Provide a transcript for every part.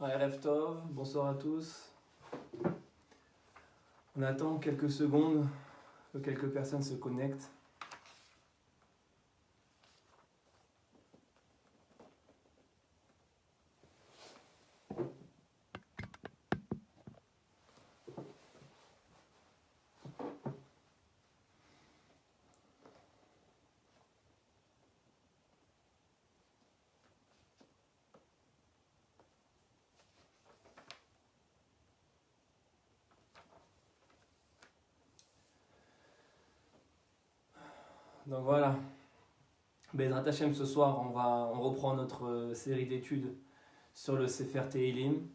Erev Tov, bonsoir à tous. On attend quelques secondes que quelques personnes se connectent. Donc voilà, Bezrat Hashem, ce soir on reprend notre série d'études sur le Sefer Tehillim.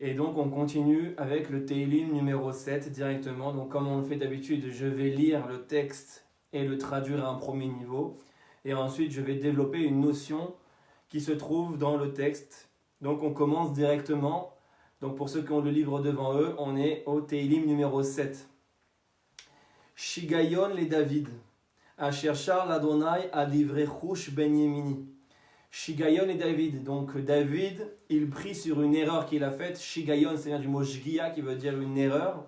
Et donc on continue avec le Tehillim numéro 7 directement. Donc comme on le fait d'habitude, je vais lire le texte et le traduire à un premier niveau. Et ensuite je vais développer une notion qui se trouve dans le texte. Donc on commence directement. Donc pour ceux qui ont le livre devant eux, on est au Tehillim numéro 7. Shigayon les David. Asher Shar l'Adonai a livré Chouch ben Yemini. Shigayon et David. Donc David, il prie sur une erreur qu'il a faite. Shigayon, c'est-à-dire du mot Shgia qui veut dire une erreur.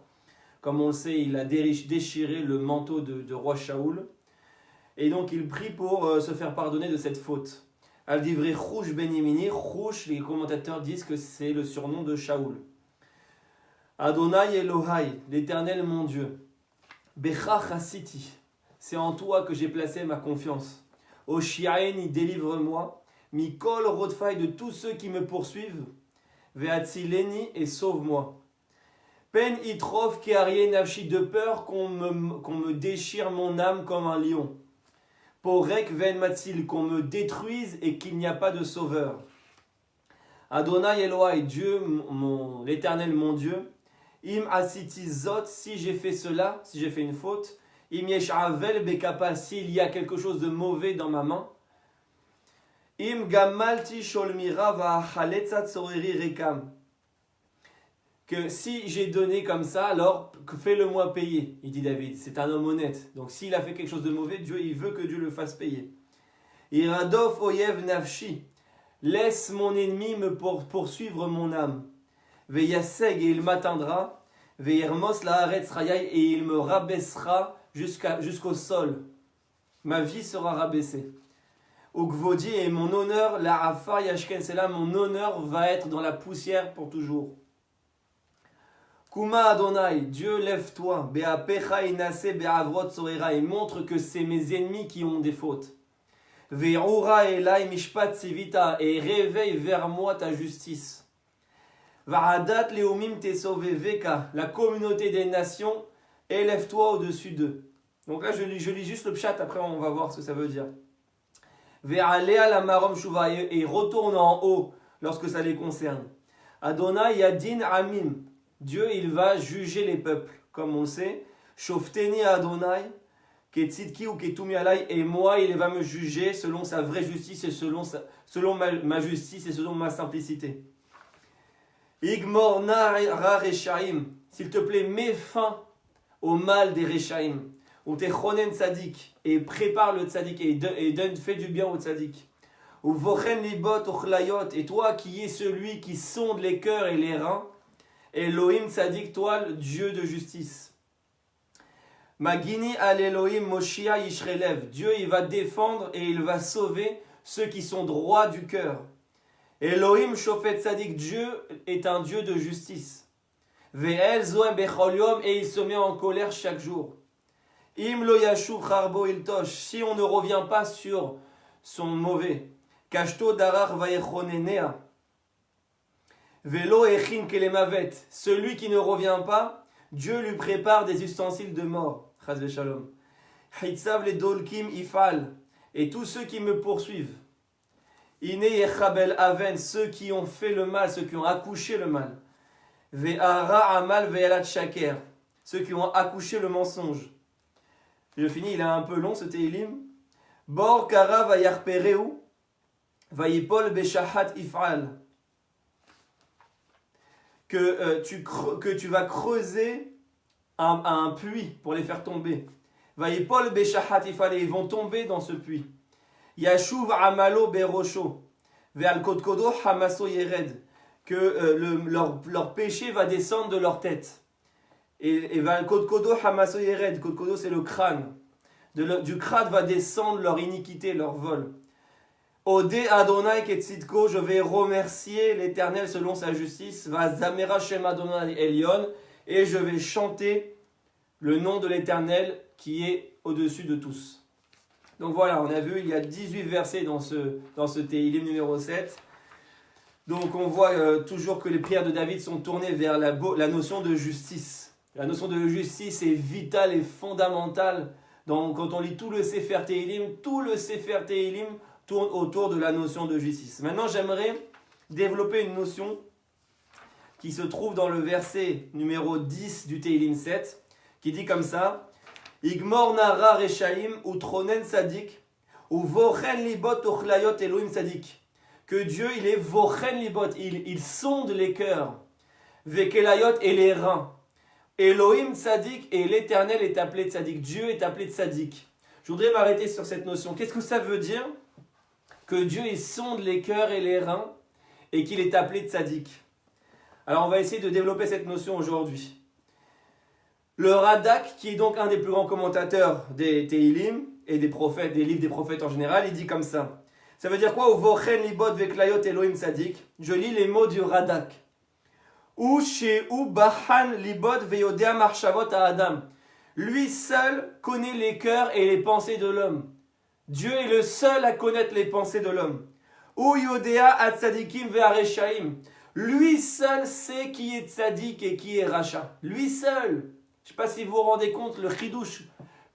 Comme on le sait, il a déchiré le manteau de roi Shaoul. Et donc il prie pour se faire pardonner de cette faute. Al livré Chouch ben Yemini. Chouch, les commentateurs disent que c'est le surnom de Shaoul. Adonai Elohai, l'Éternel mon Dieu. Becha Chasiti, c'est en toi que j'ai placé ma confiance. Oshiaeni, délivre-moi. Mikol Rodfai, de tous ceux qui me poursuivent. Veatzileni, et sauve-moi. Pen itrof kearie nafshi, de peur qu'on me déchire mon âme comme un lion. Porek ven matzil, qu'on me détruise et qu'il n'y a pas de sauveur. Adonai Elohai, Dieu, l'Éternel mon Dieu. Im asiti zot, si j'ai fait cela, si j'ai fait une faute. Im yesh avel bekapa, s'il y a quelque chose de mauvais dans ma main. Im gamalti sholmira va'achaletza tsoreri rekam. Que si j'ai donné comme ça, alors fais-le-moi payer, il dit David. C'est un homme honnête. Donc s'il a fait quelque chose de mauvais, Dieu, il veut que Dieu le fasse payer. Iradof oyev nafshi. Laisse mon ennemi me poursuivre mon âme. Veyaseg, et il m'atteindra. Veyermos laaretz rayai, et il me rabaissera jusqu'au sol. Ma vie sera rabaissée. Ugvodi, et mon honneur, la afar yashken, c'est là, mon honneur va être dans la poussière pour toujours. Kuma Adonai, Dieu lève-toi. Beapecha inase beavrot sorera, et montre que c'est mes ennemis qui ont des fautes. Ve'ura elai mishpat sivita, et réveille vers moi ta justice. Va'adat leumim tesoveveka, la communauté des nations, élève-toi au-dessus d'eux. Donc là, je lis juste le pshat, après on va voir ce que ça veut dire. Ve'alea la marom shuva, et retourne en haut lorsque ça les concerne. Adonai yadin amim, Dieu il va juger les peuples, comme on le sait. Shofteni Adonai, ketzidki ou ketumi alai, et moi il va me juger selon sa vraie justice et selon ma justice et selon ma simplicité. Igmor na ra reshaim, s'il te plaît, mets fin au mal des reshaim. Ou te chonen tzadik, et prépare le tzadik, et fais du bien au tzadik. Ou vochen libot ochlayot, et toi qui es celui qui sonde les cœurs et les reins, Elohim tzadik, toi le Dieu de justice. Magini al Elohim Moshia Yishrelev, Dieu il va défendre et il va sauver ceux qui sont droits du cœur. Elohim Shofet Tzadik, Dieu est un Dieu de justice. Ve'el Zoem Bechol Yom, et il se met en colère chaque jour. Im lo yashuv charbo iltosh, si on ne revient pas sur son mauvais. Kashto darar vayechonenea. Velo echin kelemavet, celui qui ne revient pas, Dieu lui prépare des ustensiles de mort. Chaz v'shalom. Hitzav le dolkim ifal, et tous ceux qui me poursuivent. Ine yechabel aven, ceux qui ont fait le mal, ceux qui ont accouché le mal. Ve'ara amal ve'elat shaker, ceux qui ont accouché le mensonge. Je finis, il est un peu long ce Tehillim. Bor kara vayarpereu, vayipol beshahat ifal. Que tu vas creuser un puits pour les faire tomber. Vayipol beshahat ifal, et ils vont tomber dans ce puits. Yashuv amalo berosho, ve'al kodkodo hamaso yered. que leur péché va descendre de leur tête. Et va Kodkodo Hamaso Yered. Kodkodo, c'est le crâne. Du crâne va descendre leur iniquité, leur vol. Ode Adonai Ketzidko, je vais remercier l'Éternel selon sa justice. Va Zamera Shem Adonai Elion. Et je vais chanter le nom de l'Éternel qui est au-dessus de tous. Donc voilà, on a vu, il y a 18 versets dans ce Tehillim numéro 7. Donc on voit toujours que les prières de David sont tournées vers la notion de justice. La notion de justice est vitale et fondamentale. Donc quand on lit tout le Sefer Tehillim tourne autour de la notion de justice. Maintenant, j'aimerais développer une notion qui se trouve dans le verset numéro 10 du Tehillim 7, qui dit comme ça: Igmor nara reshaim utronen sadik uvochen libot uchlayot Elohim sadik. Que Dieu, il est vochen libot, il sonde les cœurs, vekelayot et les reins. Elohim sadik, et l'Éternel est appelé tzadik. Dieu est appelé tzadik. Je voudrais m'arrêter sur cette notion. Qu'est-ce que ça veut dire? Que Dieu, il sonde les cœurs et les reins et qu'il est appelé tzadik. Alors on va essayer de développer cette notion aujourd'hui. Le Radak, qui est donc un des plus grands commentateurs des Tehillim et des prophètes, des livres des prophètes en général, il dit comme ça. Ça veut dire quoi? Uvochen libot veklayot Elohim tzadik. Je lis les mots du Radak. Ou chez ou bahan libot veyodea marchavot à Adam. Lui seul connaît les cœurs et les pensées de l'homme. Dieu est le seul à connaître les pensées de l'homme. Ou yodea atzadikim ve'areshaim. Lui seul sait qui est tzadik et qui est racha. Lui seul. Je ne sais pas si vous vous rendez compte le chidouche.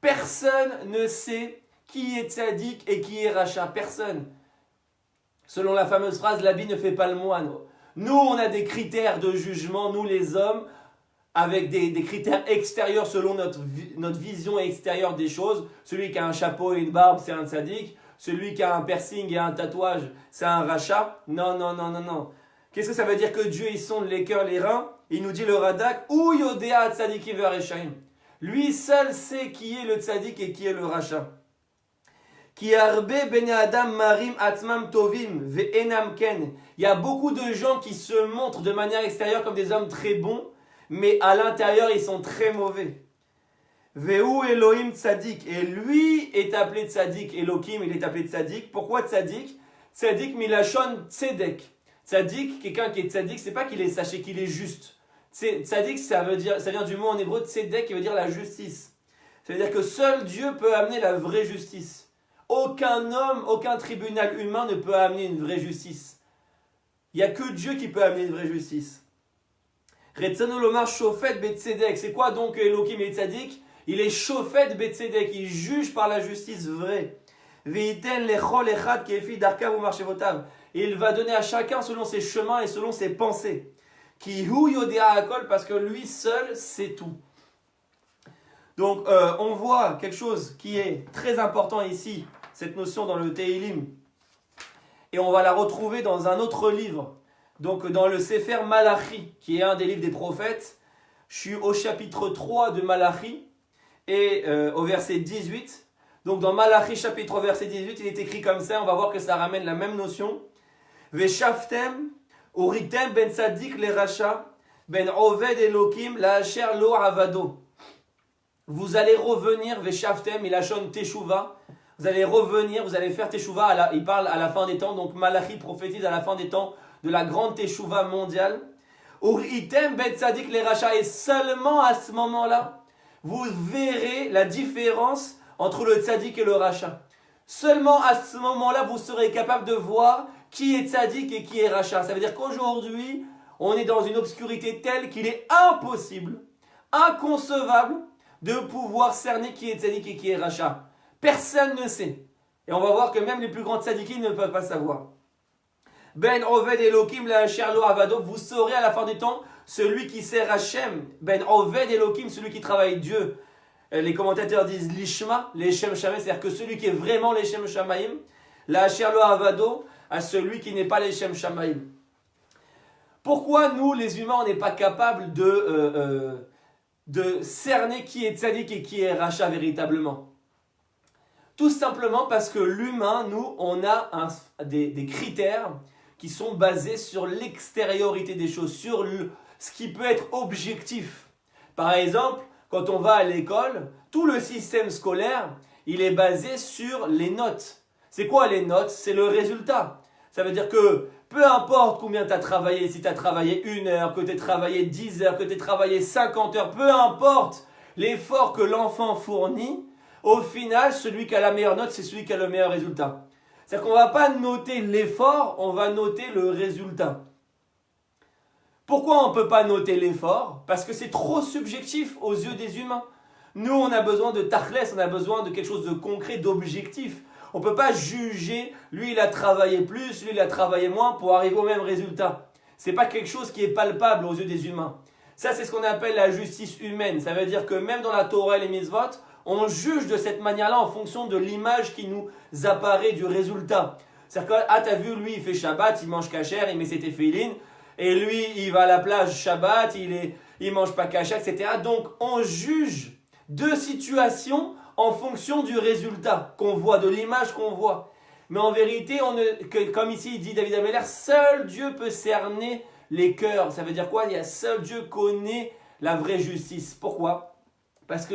Personne ne sait qui est tzadik et qui est racha. Personne. Selon la fameuse phrase, l'habit ne fait pas le moine. Nous, on a des critères de jugement, nous les hommes, avec des critères extérieurs selon notre vision extérieure des choses. Celui qui a un chapeau et une barbe, c'est un tzaddik. Celui qui a un piercing et un tatouage, c'est un racha. Non, non, non, non, non. Qu'est-ce que ça veut dire que Dieu, il sonde les cœurs, les reins? Il nous dit le Radak, ou yodea tzadikim ve'areshaim. Lui seul sait qui est le tzaddik et qui est le racha. Ki arbe bene adam marim atzmam tovim ve'enam ken. Il y a beaucoup de gens qui se montrent de manière extérieure comme des hommes très bons, mais à l'intérieur, ils sont très mauvais. Ve'u Elohim tzadik. Et lui est appelé tzadik. Elohim, il est appelé tzadik. Pourquoi tzadik? Tzadik milachon tzedek. Tzadik, quelqu'un qui est tzadik, c'est pas qu'il est sachez qu'il est juste. Tzadik, ça vient du mot en hébreu tzedek, qui veut dire la justice. Ça veut dire que seul Dieu peut amener la vraie justice. Aucun homme, aucun tribunal humain ne peut amener une vraie justice. Il n'y a que Dieu qui peut amener une vraie justice. Retzanolomar shofet betzedek. C'est quoi donc Elohim et tzadik? Il est shofet betzedek. Il juge par la justice vraie. Veiten lechol echad kefi darkav u marchevotav. Et il va donner à chacun selon ses chemins et selon ses pensées. Ki hu yodea hakol, parce que lui seul sait tout. Donc on voit quelque chose qui est très important ici, cette notion dans le Tehillim. Et on va la retrouver dans un autre livre, donc dans le Sefer Malachi, qui est un des livres des prophètes. Je suis au chapitre 3 de Malachi et au verset 18. Donc dans Malachi chapitre 3 verset 18, il est écrit comme ça, on va voir que ça ramène la même notion. Veshaftem uritem ben tzadik le racha ben oved elokim la asher lo avado. Vous allez revenir, Veshaftem, Ilachon Teshuva. Vous allez revenir, vous allez faire Teshuva. Il parle à la fin des temps, donc Malachi prophétise à la fin des temps de la grande Teshuva mondiale. Uritem bet tzadik le racha. Et seulement à ce moment-là, vous verrez la différence entre le tzadik et le racha. Seulement à ce moment-là, vous serez capable de voir qui est tzadik et qui est racha. Ça veut dire qu'aujourd'hui, on est dans une obscurité telle qu'il est impossible, inconcevable, de pouvoir cerner qui est tzadik et qui est racha. Personne ne sait. Et on va voir que même les plus grands tzadikim ne peuvent pas savoir. Ben Oved Elohim la Sherlo Avado. Vous saurez à la fin du temps celui qui sert Hachem. Ben Oved Elohim, celui qui travaille Dieu. Les commentateurs disent l'Ishma, l'Eshem Shamayim, c'est-à-dire que celui qui est vraiment l'Eshem Shamayim, la Sherlo Avado, à celui qui n'est pas l'Eshem Shamayim. Pourquoi nous, les humains, on n'est pas capables de cerner qui est tzadik et qui est racha véritablement? Tout simplement parce que l'humain, nous, on a des critères qui sont basés sur l'extériorité des choses, sur ce qui peut être objectif. Par exemple, quand on va à l'école, tout le système scolaire, il est basé sur les notes. C'est quoi les notes? C'est le résultat. Ça veut dire que peu importe combien tu as travaillé, si tu as travaillé 1 heure, que tu as travaillé 10 heures, que tu as travaillé 50 heures, peu importe l'effort que l'enfant fournit, au final, celui qui a la meilleure note, c'est celui qui a le meilleur résultat. C'est-à-dire qu'on ne va pas noter l'effort, on va noter le résultat. Pourquoi on ne peut pas noter l'effort? Parce que c'est trop subjectif aux yeux des humains. Nous, on a besoin de tachlès, on a besoin de quelque chose de concret, d'objectif. On ne peut pas juger, lui il a travaillé plus, lui il a travaillé moins pour arriver au même résultat. Ce n'est pas quelque chose qui est palpable aux yeux des humains. Ça, c'est ce qu'on appelle la justice humaine. Ça veut dire que même dans la Torah et les mitzvot, on juge de cette manière-là en fonction de l'image qui nous apparaît du résultat. C'est-à-dire que, ah, t'as vu, lui, il fait Shabbat, il mange kasher, il met ses téphilines, et lui, il va à la plage Shabbat, il mange pas kasher, etc. Donc, on juge deux situations en fonction du résultat qu'on voit, de l'image qu'on voit. Mais en vérité, comme ici il dit David Ameller, seul Dieu peut cerner les cœurs. Ça veut dire quoi? Seul Dieu connaît la vraie justice. Pourquoi? Parce que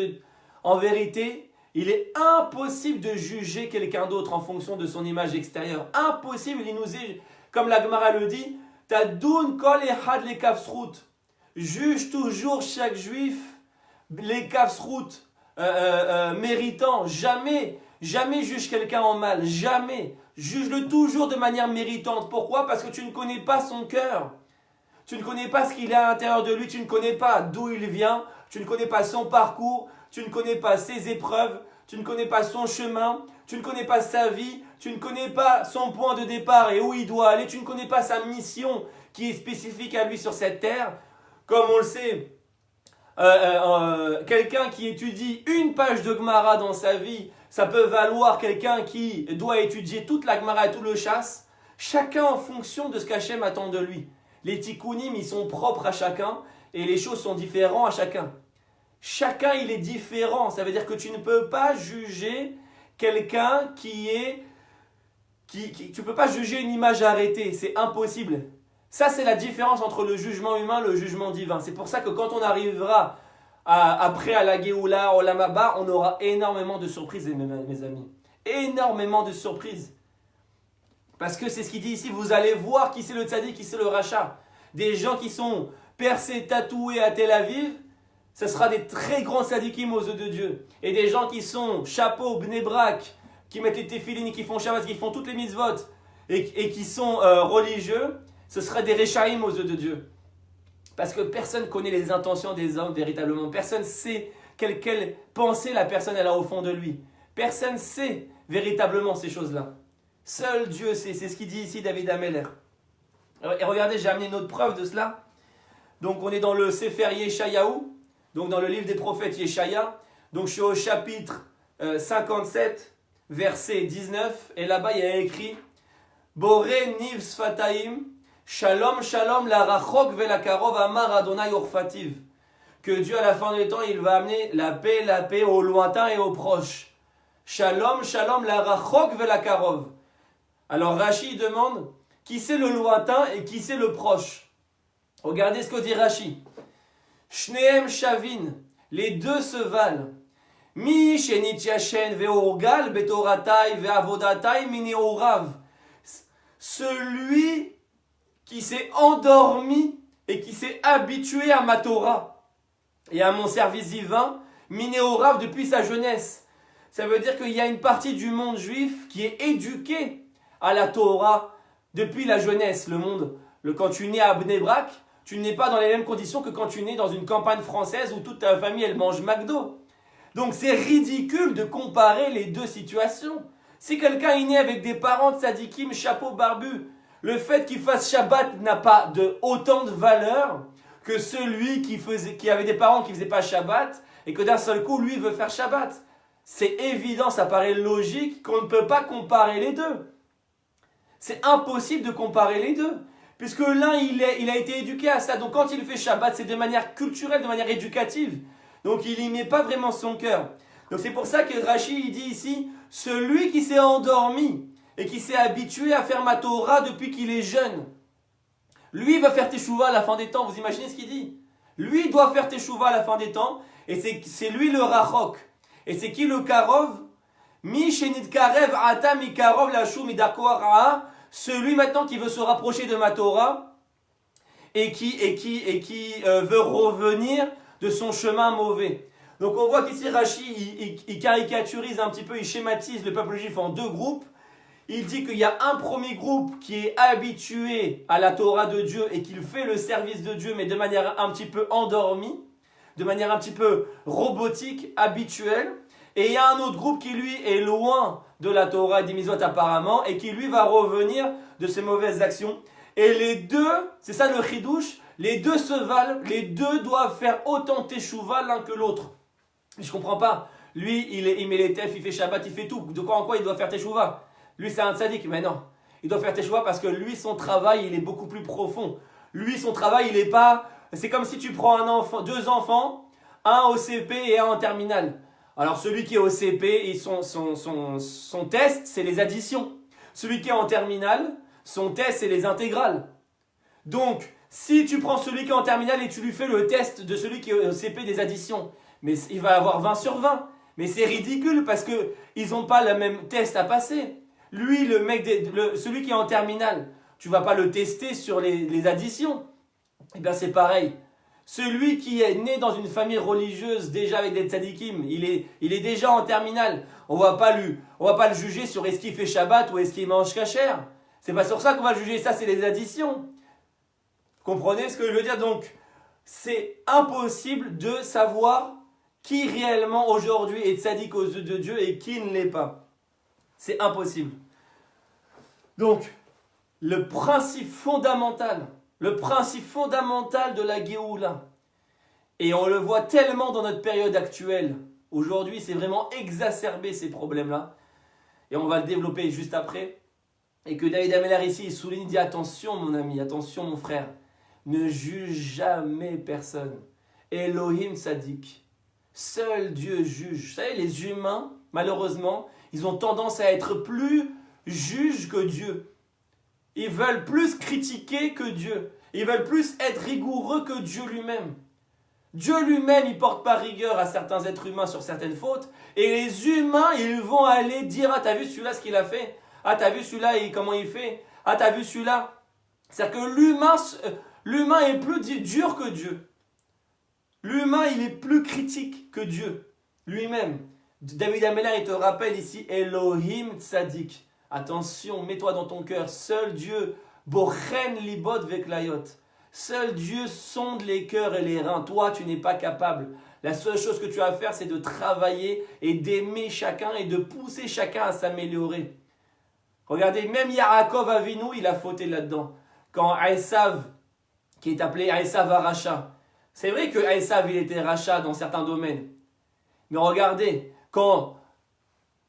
en vérité, il est impossible de juger quelqu'un d'autre en fonction de son image extérieure. Impossible, il nous est, comme la Gemara le dit, Tadoun kol ehad le kafsrout. Juge toujours chaque juif les kafsrout méritant. Jamais juge quelqu'un en mal. Jamais. Juge-le toujours de manière méritante. Pourquoi? Parce que tu ne connais pas son cœur. Tu ne connais pas ce qu'il a à l'intérieur de lui. Tu ne connais pas d'où il vient. Tu ne connais pas son parcours. Tu ne connais pas ses épreuves. Tu ne connais pas son chemin. Tu ne connais pas sa vie. Tu ne connais pas son point de départ et où il doit aller. Tu ne connais pas sa mission qui est spécifique à lui sur cette terre. Comme on le sait, quelqu'un qui étudie une page de Gemara dans sa vie, ça peut valoir quelqu'un qui doit étudier toute la Gemara et tout le chasse. Chacun en fonction de ce qu'Hachem attend de lui. Les tikkunim, ils sont propres à chacun et les choses sont différentes à chacun. Chacun, il est différent. Ça veut dire que tu ne peux pas juger quelqu'un tu ne peux pas juger une image arrêtée. C'est impossible. Ça, c'est la différence entre le jugement humain et le jugement divin. C'est pour ça que quand on arrivera après à la Géoula, au Olam Haba, on aura énormément de surprises, mes amis. Énormément de surprises. Parce que c'est ce qu'il dit ici, vous allez voir qui c'est le tzaddik, qui c'est le rachat. Des gens qui sont percés, tatoués à Tel Aviv, ce sera des très grands tzaddikim aux yeux de Dieu. Et des gens qui sont chapeau, bnebrak, qui mettent les téphilines, qui font Shabbat, qui font toutes les mitzvot, et qui sont religieux, ce sera des réchaïm aux yeux de Dieu. Parce que personne ne connaît les intentions des hommes véritablement. Personne ne sait quelle pensée la personne elle a au fond de lui. Personne ne sait véritablement ces choses-là. Seul Dieu sait. C'est ce qu'il dit ici David Ameller. Et regardez, j'ai amené une autre preuve de cela. Donc on est dans le Sefer Yeshayahu, donc dans le livre des prophètes Yeshaya. Donc je suis au chapitre 57, verset 19. Et là-bas il y a écrit Boré niv sfataim. Shalom, shalom, la rachok ve la karov amar Adonai orfativ. Que Dieu à la fin des temps, il va amener la paix au lointain et aux proches. Shalom, shalom, la rachok ve la karov. Alors Rashi demande, qui c'est le lointain et qui c'est le proche? Regardez ce que dit Rashi. Shneem shavin, les deux se valent. Mi shenit yashen ve orgal betoratai ve avodatai mini orav. Celui qui s'est endormi et qui s'est habitué à ma Torah et à mon service divin, minéorav depuis sa jeunesse. Ça veut dire qu'il y a une partie du monde juif qui est éduquée à la Torah depuis la jeunesse. Quand tu nais à Bnei Brak, tu n'es pas dans les mêmes conditions que quand tu nais dans une campagne française où toute ta famille elle mange McDo. Donc c'est ridicule de comparer les deux situations. Si quelqu'un est né avec des parents de tzadikim, chapeau barbu, le fait qu'il fasse Shabbat n'a pas autant de valeur que celui qui avait des parents qui ne faisaient pas Shabbat et que d'un seul coup, lui, veut faire Shabbat. C'est évident, ça paraît logique qu'on ne peut pas comparer les deux. C'est impossible de comparer les deux. Puisque l'un, il a été éduqué à ça. Donc quand il fait Shabbat, c'est de manière culturelle, de manière éducative. Donc il n'y met pas vraiment son cœur. Donc c'est pour ça que Rashi il dit ici, celui qui s'est endormi et qui s'est habitué à faire ma Torah depuis qu'il est jeune. Lui va faire teshuva à la fin des temps, vous imaginez ce qu'il dit? Lui doit faire teshuva à la fin des temps, et c'est lui le rachok. Et c'est qui le karov? Mi shenit karev ata mi karov lashu mi darko hara, celui maintenant qui veut se rapprocher de ma Torah, et qui veut revenir de son chemin mauvais. Donc on voit qu'ici Rashi, il caricaturise un petit peu, il schématise le peuple juif en deux groupes. Il dit qu'il y a un premier groupe qui est habitué à la Torah de Dieu et qui fait le service de Dieu, mais de manière un petit peu endormie, de manière un petit peu robotique, habituelle. Et il y a un autre groupe qui lui est loin de la Torah et des Mitzvot apparemment, et qui lui va revenir de ses mauvaises actions. Et les deux, c'est ça le chidouche, les deux se valent, les deux doivent faire autant teshuva l'un que l'autre. Je comprends pas. Lui, il met les tefs, il fait Shabbat, il fait tout. De quoi en quoi il doit faire teshuva? Lui, c'est un tzaddik, mais non. Il doit faire teshuva parce que lui, son travail, il est beaucoup plus profond. Lui, son travail, il est pas... C'est comme si tu prends deux enfants, un au CP et un en terminale. Alors, celui qui est au CP, son test, c'est les additions. Celui qui est en terminale, son test, c'est les intégrales. Donc, si tu prends celui qui est en terminale et tu lui fais le test de celui qui est au CP des additions, mais il va avoir 20 sur 20. Mais c'est ridicule parce qu'ils n'ont pas le même test à passer. Lui, celui qui est en terminale, tu ne vas pas le tester sur les additions. Eh bien, c'est pareil. Celui qui est né dans une famille religieuse, déjà avec des tzadikim, il est déjà en terminale. On ne va pas le juger sur est-ce qu'il fait Shabbat ou est-ce qu'il mange kasher. C'est pas sur ça qu'on va le juger, ça c'est les additions. Comprenez ce que je veux dire? Donc, c'est impossible de savoir qui réellement aujourd'hui est tzaddik aux yeux de Dieu et qui ne l'est pas. C'est impossible. Donc, le principe fondamental de la Géoula, et on le voit tellement dans notre période actuelle, aujourd'hui c'est vraiment exacerbé ces problèmes-là, et on va le développer juste après, et que David Ameller ici, il souligne, il dit attention mon ami, attention mon frère, ne juge jamais personne. Elohim tzaddik, seul Dieu juge. Vous savez, les humains, malheureusement, ils ont tendance à être plus juges que Dieu. Ils veulent plus critiquer que Dieu. Ils veulent plus être rigoureux que Dieu lui-même. Dieu lui-même, il ne porte pas rigueur à certains êtres humains sur certaines fautes. Et les humains, ils vont aller dire, ah, t'as vu celui-là ce qu'il a fait? Ah, t'as vu celui-là comment il fait? Ah, t'as vu celui-là? C'est-à-dire que l'humain est plus dur que Dieu. L'humain, il est plus critique que Dieu lui-même. David Ameller, il te rappelle ici, Elohim tzaddik. Attention, mets-toi dans ton cœur, seul Dieu, bochen libot veklayot. Seul Dieu sonde les cœurs et les reins. Toi, tu n'es pas capable. La seule chose que tu as à faire, c'est de travailler et d'aimer chacun et de pousser chacun à s'améliorer. Regardez, même Yaakov Avinu, il a fauté là-dedans. Quand Esav, qui est appelé Esav Aracha, c'est vrai que Esav, il était rachat dans certains domaines. Mais regardez, quand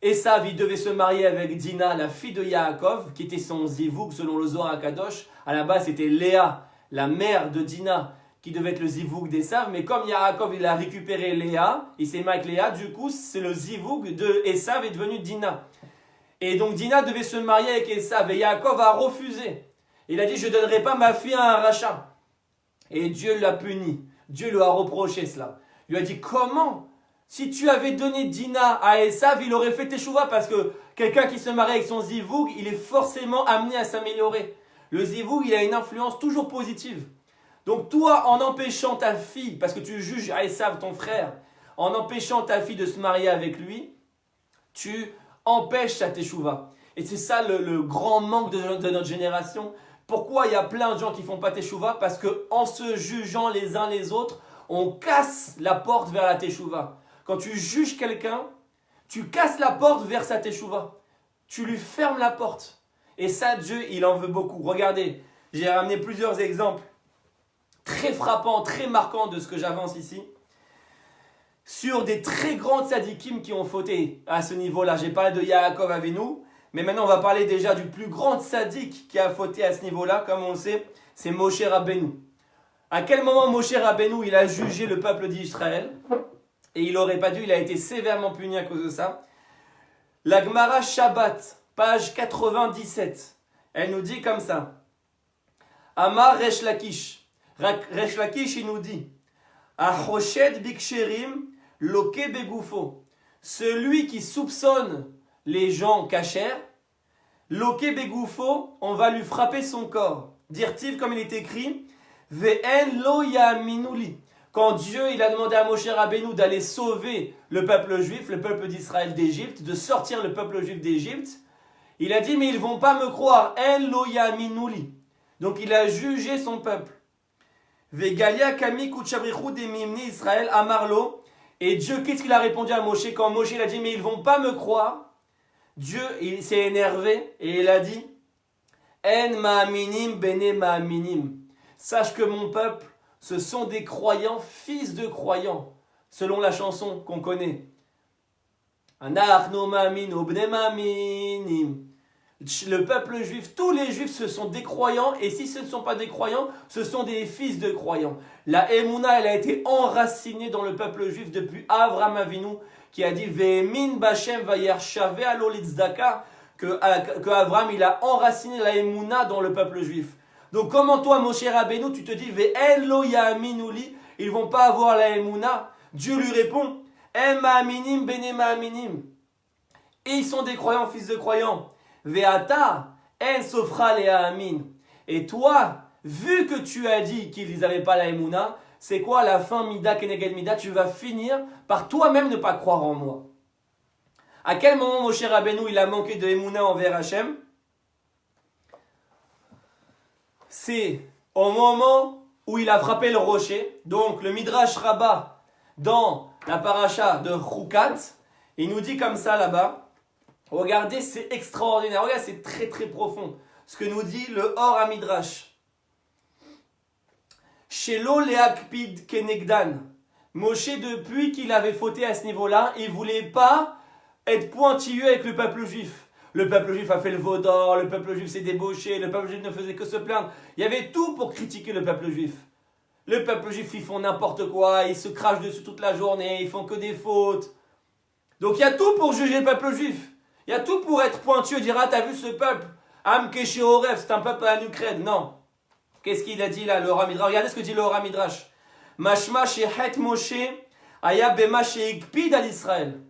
Esav, il devait se marier avec Dina, la fille de Yaakov, qui était son zivouk selon le Zohar HaKadosh. À la base, c'était Léa, la mère de Dina, qui devait être le zivouk d'Esav. Mais comme Yaakov, il a récupéré Léa, il s'est marié avec Léa, du coup, c'est le zivouk de Esav est devenu Dina. Et donc Dina devait se marier avec Esav, et Yaakov a refusé. Il a dit, je ne donnerai pas ma fille à un rachat. Et Dieu l'a puni. Dieu lui a reproché cela. Il lui a dit, comment? Si tu avais donné Dina à Esav, il aurait fait teshuva parce que quelqu'un qui se marie avec son zivoug, il est forcément amené à s'améliorer. Le zivoug, il a une influence toujours positive. Donc toi, en empêchant ta fille, parce que tu juges Esav, ton frère, en empêchant ta fille de se marier avec lui, tu empêches sa teshuva. Et c'est ça le grand manque de notre génération. Pourquoi il y a plein de gens qui ne font pas teshuva? Parce qu'en se jugeant les uns les autres, on casse la porte vers la teshuva. Quand tu juges quelqu'un, tu casses la porte vers sa teshuva. Tu lui fermes la porte. Et ça, Dieu, il en veut beaucoup. Regardez, j'ai ramené plusieurs exemples très frappants, très marquants de ce que j'avance ici. Sur des très grands tzadikim qui ont fauté à ce niveau-là. J'ai parlé de Yaakov Avinu, mais maintenant on va parler déjà du plus grand tzadik qui a fauté à ce niveau-là. Comme on le sait, c'est Moshe Rabbeinu. À quel moment Moshe Rabbeinu, il a jugé le peuple d'Israël? Et il n'aurait pas dû, il a été sévèrement puni à cause de ça. La Gemara Shabbat, page 97. Elle nous dit comme ça. Amar Resh Lakish. Resh Lakish, il nous dit Achoshed biksherim loke begoufo. Celui qui soupçonne les gens cachers, loke begoufo, on va lui frapper son corps. Dire-t-il comme il est écrit Ve'en lo yaminuli. Quand Dieu il a demandé à Moshe Rabbeinu d'aller sauver le peuple juif, le peuple d'Israël d'Égypte, de sortir le peuple juif d'Égypte, il a dit mais ils ne vont pas me croire. En lo yaminuli. Donc il a jugé son peuple. Vegalia kami kuchabrichu de mimni Israël amarlo. Et Dieu, qu'est-ce qu'il a répondu à Moshe quand Moshe il a dit mais ils ne vont pas me croire? Dieu il s'est énervé et il a dit En ma'aminim bene ma'aminim. Sache que mon peuple, ce sont des croyants, fils de croyants, selon la chanson qu'on connaît. Anachnu ma'aminu bene ma'aminim. Le peuple juif, tous les juifs, ce sont des croyants, et si ce ne sont pas des croyants, ce sont des fils de croyants. La Emouna, elle a été enracinée dans le peuple juif depuis Avraham Avinu, qui a dit Ve'emin b'Hashem vayershaveh alo litzdaka, que Avraham, il a enraciné la Emouna dans le peuple juif. Donc comment toi, Moshe Rabbeinu, tu te dis Ve'en lo yaminuli, ils vont pas avoir la Emouna? Dieu lui répond En ma'aminim bene ma'aminim. Et ils sont des croyants, fils de croyants. Ve'ata en sofra le'amin. Et toi, vu que tu as dit qu'ils n'avaient pas la Emouna, c'est quoi la fin Mida keneged Mida? Tu vas finir par toi-même ne pas croire en moi. À quel moment Moshe Rabbeinu il a manqué de Emouna envers Hachem? C'est au moment où il a frappé le rocher. Donc le Midrash Rabbah dans la paracha de Chukat, il nous dit comme ça là-bas. Regardez, c'est extraordinaire. Regardez, c'est très très profond. Ce que nous dit le Or HaMidrash. Shelo leakpid kenegdan. Moshe, depuis qu'il avait fauté à ce niveau-là, il ne voulait pas être pointilleux avec le peuple juif. Le peuple juif a fait le veau d'or, le peuple juif s'est débauché, le peuple juif ne faisait que se plaindre. Il y avait tout pour critiquer le peuple juif. Le peuple juif, ils font n'importe quoi, ils se crachent dessus toute la journée, ils font que des fautes. Donc il y a tout pour juger le peuple juif. Il y a tout pour être pointueux, dire ah t'as vu ce peuple, Am Keshe Orev, c'est un peuple à Ukraine. Non. Qu'est-ce qu'il a dit là, le Hora Midrash? Regardez ce que dit le Hora Midrash. Mashma shehet Moshe aya bema sheikpid al Israël.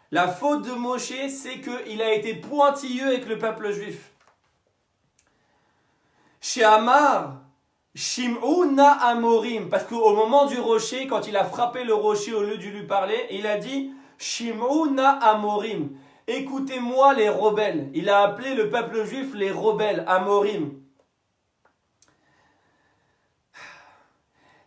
La faute de Moshe, c'est qu'il a été pointilleux avec le peuple juif. Chez Amar, Shim'u na amorim, parce qu'au moment du rocher, quand il a frappé le rocher au lieu de lui parler, il a dit Shim'u na amorim. Écoutez-moi les rebelles. Il a appelé le peuple juif les rebelles, Amorim.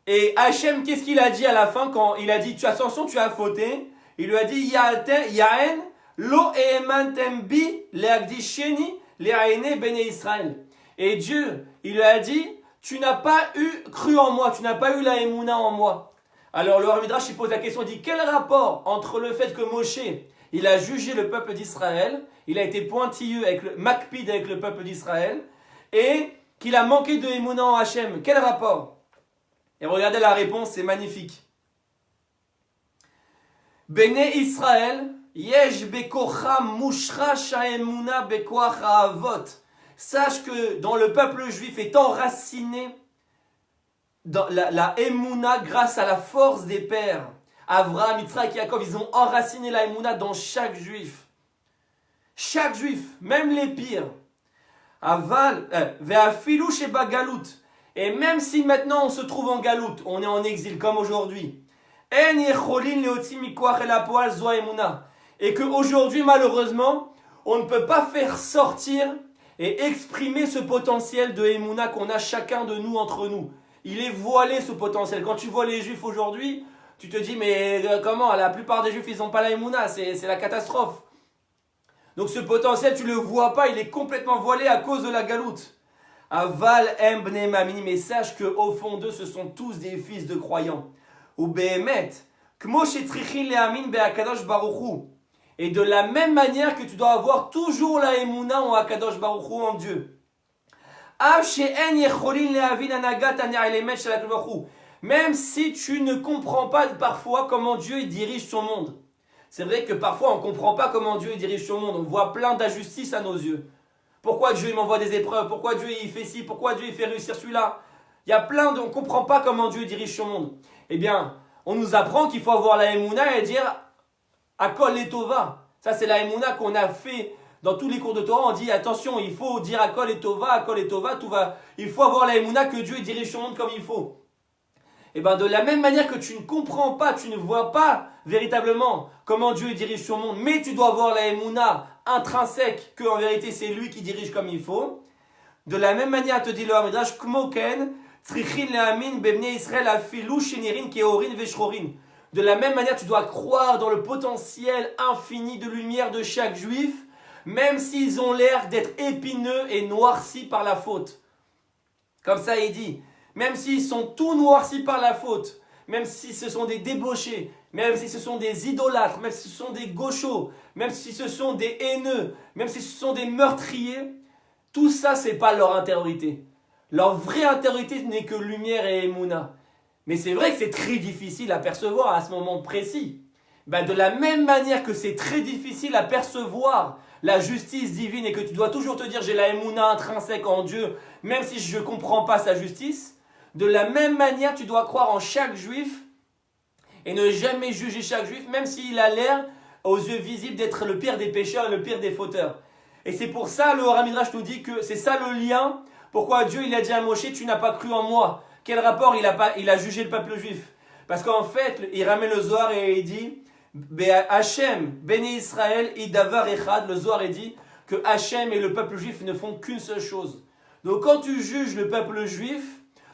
Et Hachem, qu'est-ce qu'il a dit à la fin quand il a dit attention, tu as fauté? Il lui a dit Yaen lo eemantem bi leagdisheni leaene bene Israël. Et Dieu, il lui a dit tu n'as pas cru en moi, tu n'as pas eu la Emouna en moi. Alors le Hora Midrash il pose la question, il dit quel rapport entre le fait que Moshe il a jugé le peuple d'Israël, il a été pointilleux avec le makpid avec le peuple d'Israël, et qu'il a manqué de Emouna en Hachem. Quel rapport? Et regardez la réponse, c'est magnifique. Bene Israël, yesh bekocham mushra sha'emuna bekoach ha'avot. Sache que dans le peuple juif est enraciné dans la Emouna grâce à la force des pères. Avraham, Yitzhak et Yaakov, ils ont enraciné la Emouna dans chaque juif. Chaque juif, même les pires. Aval, ve'afilu sheba galut. Et même si maintenant on se trouve en galout, on est en exil comme aujourd'hui. En yecholin leotzi mikoach el hapoal zo haemuna. Et qu'aujourd'hui, malheureusement, on ne peut pas faire sortir et exprimer ce potentiel de Emouna qu'on a chacun de nous entre nous. Il est voilé ce potentiel. Quand tu vois les juifs aujourd'hui, tu te dis, mais comment? La plupart des juifs, ils n'ont pas la Emouna, c'est la catastrophe. Donc ce potentiel, tu ne le vois pas, il est complètement voilé à cause de la galoute. Aval em bnei ma'aminim, mais sache qu'au fond d'eux, ce sont tous des fils de croyants. Ou behemet, kmo shetrichin le'amin be'akadosh baruch hu. Et de la même manière que tu dois avoir toujours la Emouna en Akadosh Baruch Hu, en Dieu. Av she'en yecholin le'avin anagat ha'ne'elemet shel HaKadosh Baruch Hu. Même si tu ne comprends pas parfois comment Dieu il dirige son monde. C'est vrai que parfois on ne comprend pas comment Dieu dirige son monde. On voit plein d'injustices à nos yeux. Pourquoi Dieu il m'envoie des épreuves? Pourquoi Dieu il fait ci? Pourquoi Dieu il fait réussir celui-là? Il y a plein de... On ne comprend pas comment Dieu dirige son monde. Eh bien, on nous apprend qu'il faut avoir la Emouna et dire Akol et Tova. Ça, c'est la Emouna qu'on a fait dans tous les cours de Torah. On dit attention, il faut dire Akol et Tova, tout va. Il faut avoir la Emouna que Dieu dirige son monde comme il faut. Et bien, de la même manière que tu ne comprends pas, tu ne vois pas véritablement comment Dieu dirige son monde, mais tu dois avoir la Emouna intrinsèque que en vérité c'est lui qui dirige comme il faut. De la même manière, te dit le Hamidrash, Kmoken, Tzrichin le'amin bebnei Israël afilu shenirin keorin veshrorin. De la même manière, tu dois croire dans le potentiel infini de lumière de chaque juif, même s'ils ont l'air d'être épineux et noircis par la faute. Comme ça, il dit, même s'ils sont tout noircis par la faute, même si ce sont des débauchés, même si ce sont des idolâtres, même si ce sont des gauchos, même si ce sont des haineux, même si ce sont des meurtriers, tout ça, c'est pas leur intériorité. Leur vraie intériorité n'est que lumière et émouna. Mais c'est vrai que c'est très difficile à percevoir à ce moment précis. Ben de la même manière que c'est très difficile à percevoir la justice divine et que tu dois toujours te dire j'ai la émouna intrinsèque en Dieu, même si je ne comprends pas sa justice, de la même manière tu dois croire en chaque juif et ne jamais juger chaque juif, même s'il a l'air aux yeux visibles d'être le pire des pécheurs et le pire des fauteurs. Et c'est pour ça, le Hora Midrash nous dit que c'est ça le lien. Pourquoi Dieu il a dit à Moshe, tu n'as pas cru en moi. Quel rapport il a jugé le peuple juif? Parce qu'en fait, il ramène le Zohar et il dit, Hachem, Béné Israël, Idavar Echad, le Zohar il dit que Hachem et le peuple juif ne font qu'une seule chose. Donc quand tu juges le peuple juif,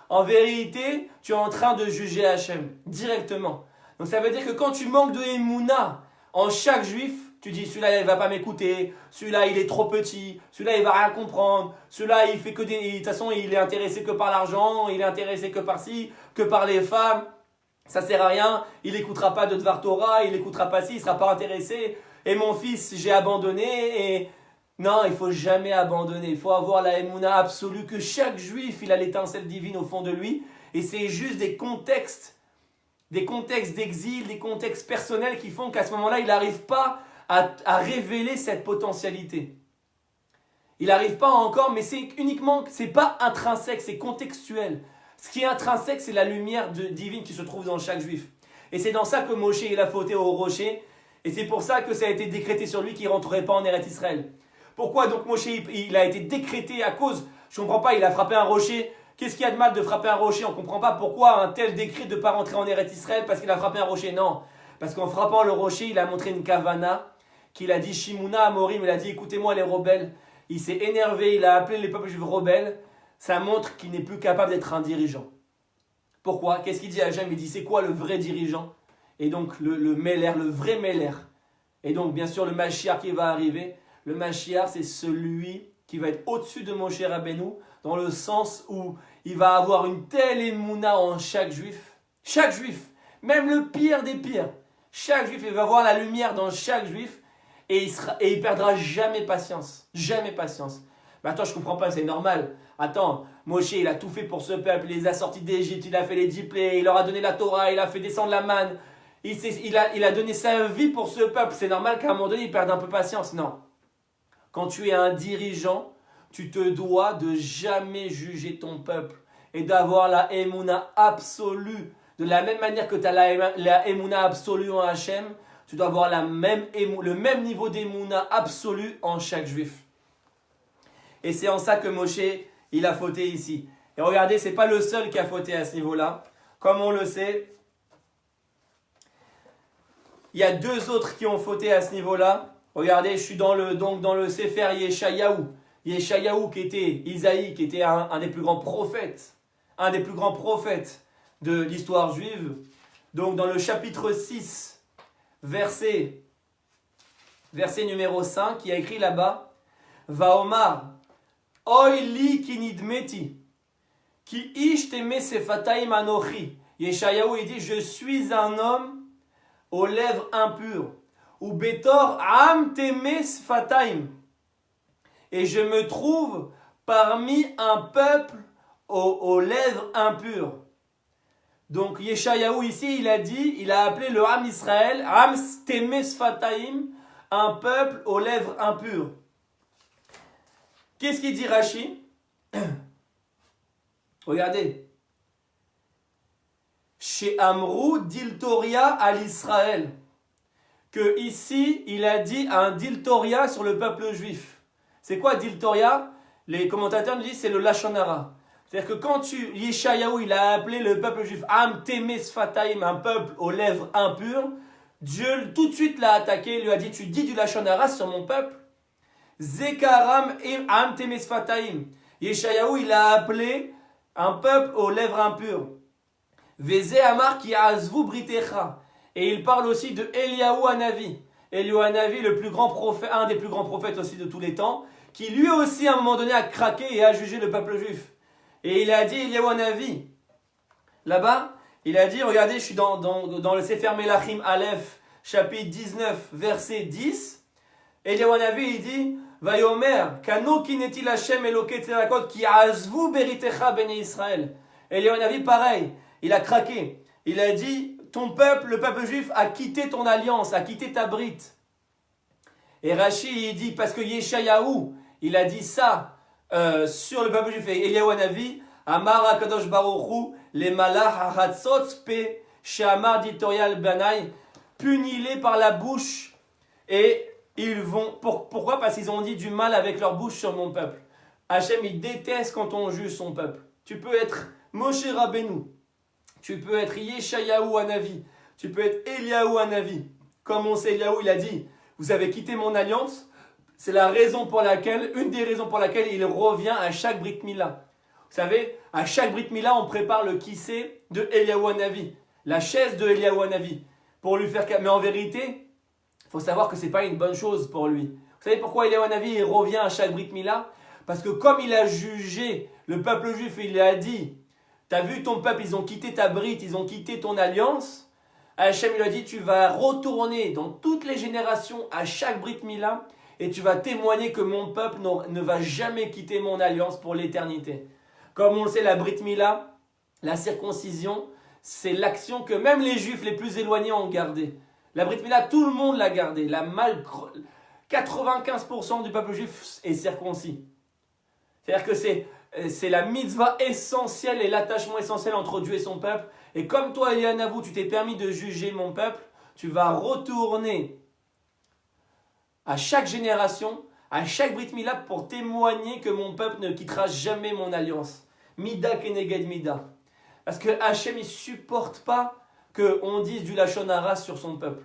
en vérité, tu es en train de juger Hachem, directement. Donc ça veut dire que quand tu manques de Emouna en chaque juif, tu dis celui-là il ne va pas m'écouter, celui-là il est trop petit, celui-là il va rien comprendre, celui-là il fait que des... De toute façon il est intéressé que par l'argent, il est intéressé que par ci, que par les femmes, ça sert à rien, il n'écoutera pas de Dvar Torah, il n'écoutera pas ci, il ne sera pas intéressé, et mon fils j'ai abandonné, et... Non, il ne faut jamais abandonner, il faut avoir la émouna absolue, que chaque juif il a l'étincelle divine au fond de lui, et c'est juste des contextes d'exil, des contextes personnels qui font qu'à ce moment-là il n'arrive pas à révéler cette potentialité. Il n'arrive pas encore, mais c'est pas intrinsèque, c'est contextuel. Ce qui est intrinsèque, c'est la lumière divine qui se trouve dans chaque juif. Et c'est dans ça que Moshe il a fauté au rocher, et c'est pour ça que ça a été décrété sur lui qu'il ne rentrerait pas en Eretz Israël. Pourquoi donc Moshe il a été décrété à cause, je ne comprends pas, il a frappé un rocher. Qu'est-ce qu'il y a de mal de frapper un rocher? On ne comprend pas pourquoi un tel décret de ne pas rentrer en Eretz Israël parce qu'il a frappé un rocher. Non, parce qu'en frappant le rocher, il a montré une kavana, qu'il a dit Shimuna Amorim, il a dit écoutez-moi les rebelles. Il s'est énervé, il a appelé les peuples juifs rebelles. Ça montre qu'il n'est plus capable d'être un dirigeant. Pourquoi? Qu'est-ce qu'il dit à Hachem? Il dit c'est quoi le vrai dirigeant? Et donc le Meller, le vrai Meller. Et donc bien sûr le Mashiach qui va arriver. Le Mashiach c'est celui qui va être au-dessus de Moshe Rabbeinu, dans le sens où il va avoir une telle émouna en chaque juif, même le pire des pires, chaque juif, il va voir la lumière dans chaque juif, et il perdra jamais patience, jamais patience. Mais attends, je comprends pas, c'est normal. Attends, Moshe, il a tout fait pour ce peuple, il les a sortis d'Égypte, il a fait les 10 plaies, il leur a donné la Torah, il a fait descendre la manne, il a donné sa vie pour ce peuple, c'est normal qu'à un moment donné, il perde un peu patience, non. Quand tu es un dirigeant, tu te dois de jamais juger ton peuple et d'avoir la émouna absolue. De la même manière que tu as la émouna absolue en Hachem, tu dois avoir le même niveau d'émouna absolue en chaque juif. Et c'est en ça que Moshe, il a fauté ici. Et regardez, ce n'est pas le seul qui a fauté à ce niveau-là. Comme on le sait, il y a deux autres qui ont fauté à ce niveau-là. Regardez, je suis dans le Sefer Yeshayahu. Yeshayahu qui était Isaïe, qui était un des plus grands prophètes de l'histoire juive. Donc dans le chapitre 6, verset numéro 5, il y a écrit là-bas, Vaomar, Oy li kinidmeti, ki ish teme sefataim anochi. Yeshayahu il dit, je suis un homme aux lèvres impures. Ou betor am teme sefataim. Et je me trouve parmi un peuple aux lèvres impures. Donc Yeshayahu ici, il a appelé le Ham Israël, Ham Temes Fataim, un peuple aux lèvres impures. Qu'est-ce qu'il dit Rashi? Regardez. Chez Amrou Diltoria à l'Israël. Que ici, il a dit un Diltoria sur le peuple juif. C'est quoi Diltoria? Les commentateurs nous disent c'est le Lashon Hara. C'est-à-dire que quand Yeshayahu, il a appelé le peuple juif Am Temes Fataim, un peuple aux lèvres impures, Dieu tout de suite l'a attaqué, il lui a dit tu dis du Lashon Hara sur mon peuple. Zekaram Am Temes Fataim. Yeshayahu, il a appelé un peuple aux lèvres impures. Veze Amar ki azvu britecha. Et il parle aussi de Eliyahu Hanavi. Eliyahu Hanavi, le plus grand prophète, un des plus grands prophètes aussi de tous les temps, qui lui aussi à un moment donné a craqué et a jugé le peuple juif. Et il a dit Eliyahu Hanavi. Là-bas, il a dit, regardez, je suis dans le Sefer Melachim Aleph, chapitre 19, verset 10. Eliyahu Hanavi, il dit Vayomer, Kano kinetil Hashem Eloket Tzedakot ki azvu beritecha bnei Israël. Eliyahu Hanavi, pareil, il a craqué. Il a dit, ton peuple, le peuple juif, a quitté ton alliance, a quitté ta brite. Et Rashi, il dit, parce que Yeshayahu, il a dit ça sur le peuple juif. Et Eliyahu Hanavi, Amar HaKadosh Baruch Hu, les malach haratzot pe, she'amar ditorial banai, punis-les par la bouche. Et ils vont, pourquoi? Parce qu'ils ont dit du mal avec leur bouche sur mon peuple. Hachem, il déteste quand on juge son peuple. Tu peux être Moshe Rabbeinu. Tu peux être Yeshayahu Hanavi. Tu peux être Eliyahu Hanavi. Comme on sait, Eliyahu, il a dit, vous avez quitté mon alliance. C'est la raison pour laquelle, une des raisons pour laquelle il revient à chaque Brit Mila. Vous savez, à chaque Brit Mila, on prépare le kissé de Eliyahu Hanavi. La chaise de Eliyahu Hanavi. Pour lui faire... Mais en vérité, il faut savoir que ce n'est pas une bonne chose pour lui. Vous savez pourquoi Eliyahu Hanavi il revient à chaque Brit Mila? Parce que comme il a jugé le peuple juif, il a dit, t'as vu ton peuple, ils ont quitté ta brite, ils ont quitté ton alliance. Hachem il a dit, tu vas retourner dans toutes les générations à chaque Brit Mila et tu vas témoigner que mon peuple ne va jamais quitter mon alliance pour l'éternité. Comme on le sait, la Brit Mila, la circoncision, c'est l'action que même les juifs les plus éloignés ont gardée. La Brit Mila, tout le monde l'a gardée. 95% du peuple juif est circoncis. C'est-à-dire que c'est la mitzvah essentielle et l'attachement essentiel entre Dieu et son peuple. Et comme toi, Eliyahu, tu t'es permis de juger mon peuple, tu vas retourner à chaque génération, à chaque Brit Mila pour témoigner que mon peuple ne quittera jamais mon alliance. Mida keneged mida. Parce que Hachem, il ne supporte pas qu'on dise du Lashon Hara sur son peuple.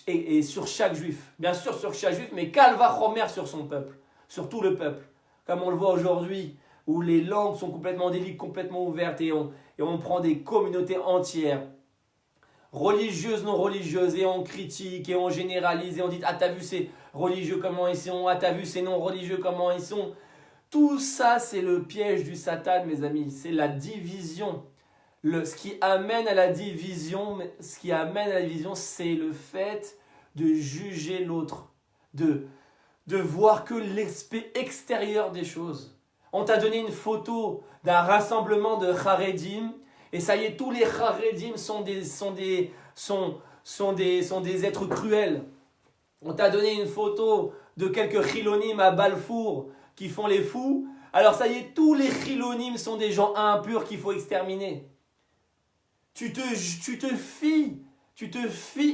Et sur chaque juif. Bien sûr sur chaque juif, mais Kalva Chomer sur son peuple. Sur tout le peuple. Comme on le voit aujourd'hui, où les langues sont complètement déliées, complètement ouvertes, et on prend des communautés entières, religieuses, non religieuses, et on critique, et on généralise, et on dit « Ah, t'as vu ces religieux comment ils sont, ah, t'as vu ces non religieux comment ils sont ». Tout ça, c'est le piège du Satan, mes amis, c'est la division. Ce qui amène à la division, c'est le fait de juger l'autre, de voir que l'aspect extérieur des choses. On t'a donné une photo d'un rassemblement de Haredim, et ça y est, tous les Haredim sont des êtres cruels. On t'a donné une photo de quelques Chilonim à Balfour qui font les fous. Alors ça y est, tous les Chilonim sont des gens impurs qu'il faut exterminer. Tu te fies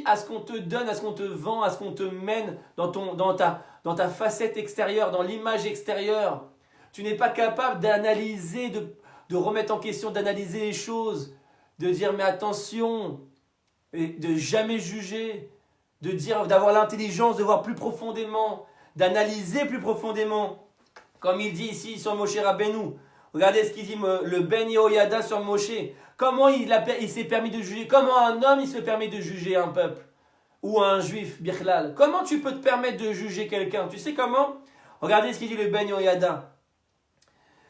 à ce qu'on te donne, à ce qu'on te vend, à ce qu'on te mène dans ta facette extérieure, dans l'image extérieure. Tu n'es pas capable d'analyser, de remettre en question, d'analyser les choses, de dire mais attention, et de jamais juger, d'avoir l'intelligence de voir plus profondément, d'analyser plus profondément. Comme il dit ici sur Moshe Rabbeinu. Regardez ce qu'il dit le Ben Yehoyada sur Moshe. Comment il s'est permis de juger? Comment un homme il se permet de juger un peuple? Ou un juif, Birklal? Comment tu peux te permettre de juger quelqu'un? Tu sais comment? Regardez ce qu'il dit le Ben Yehoyada.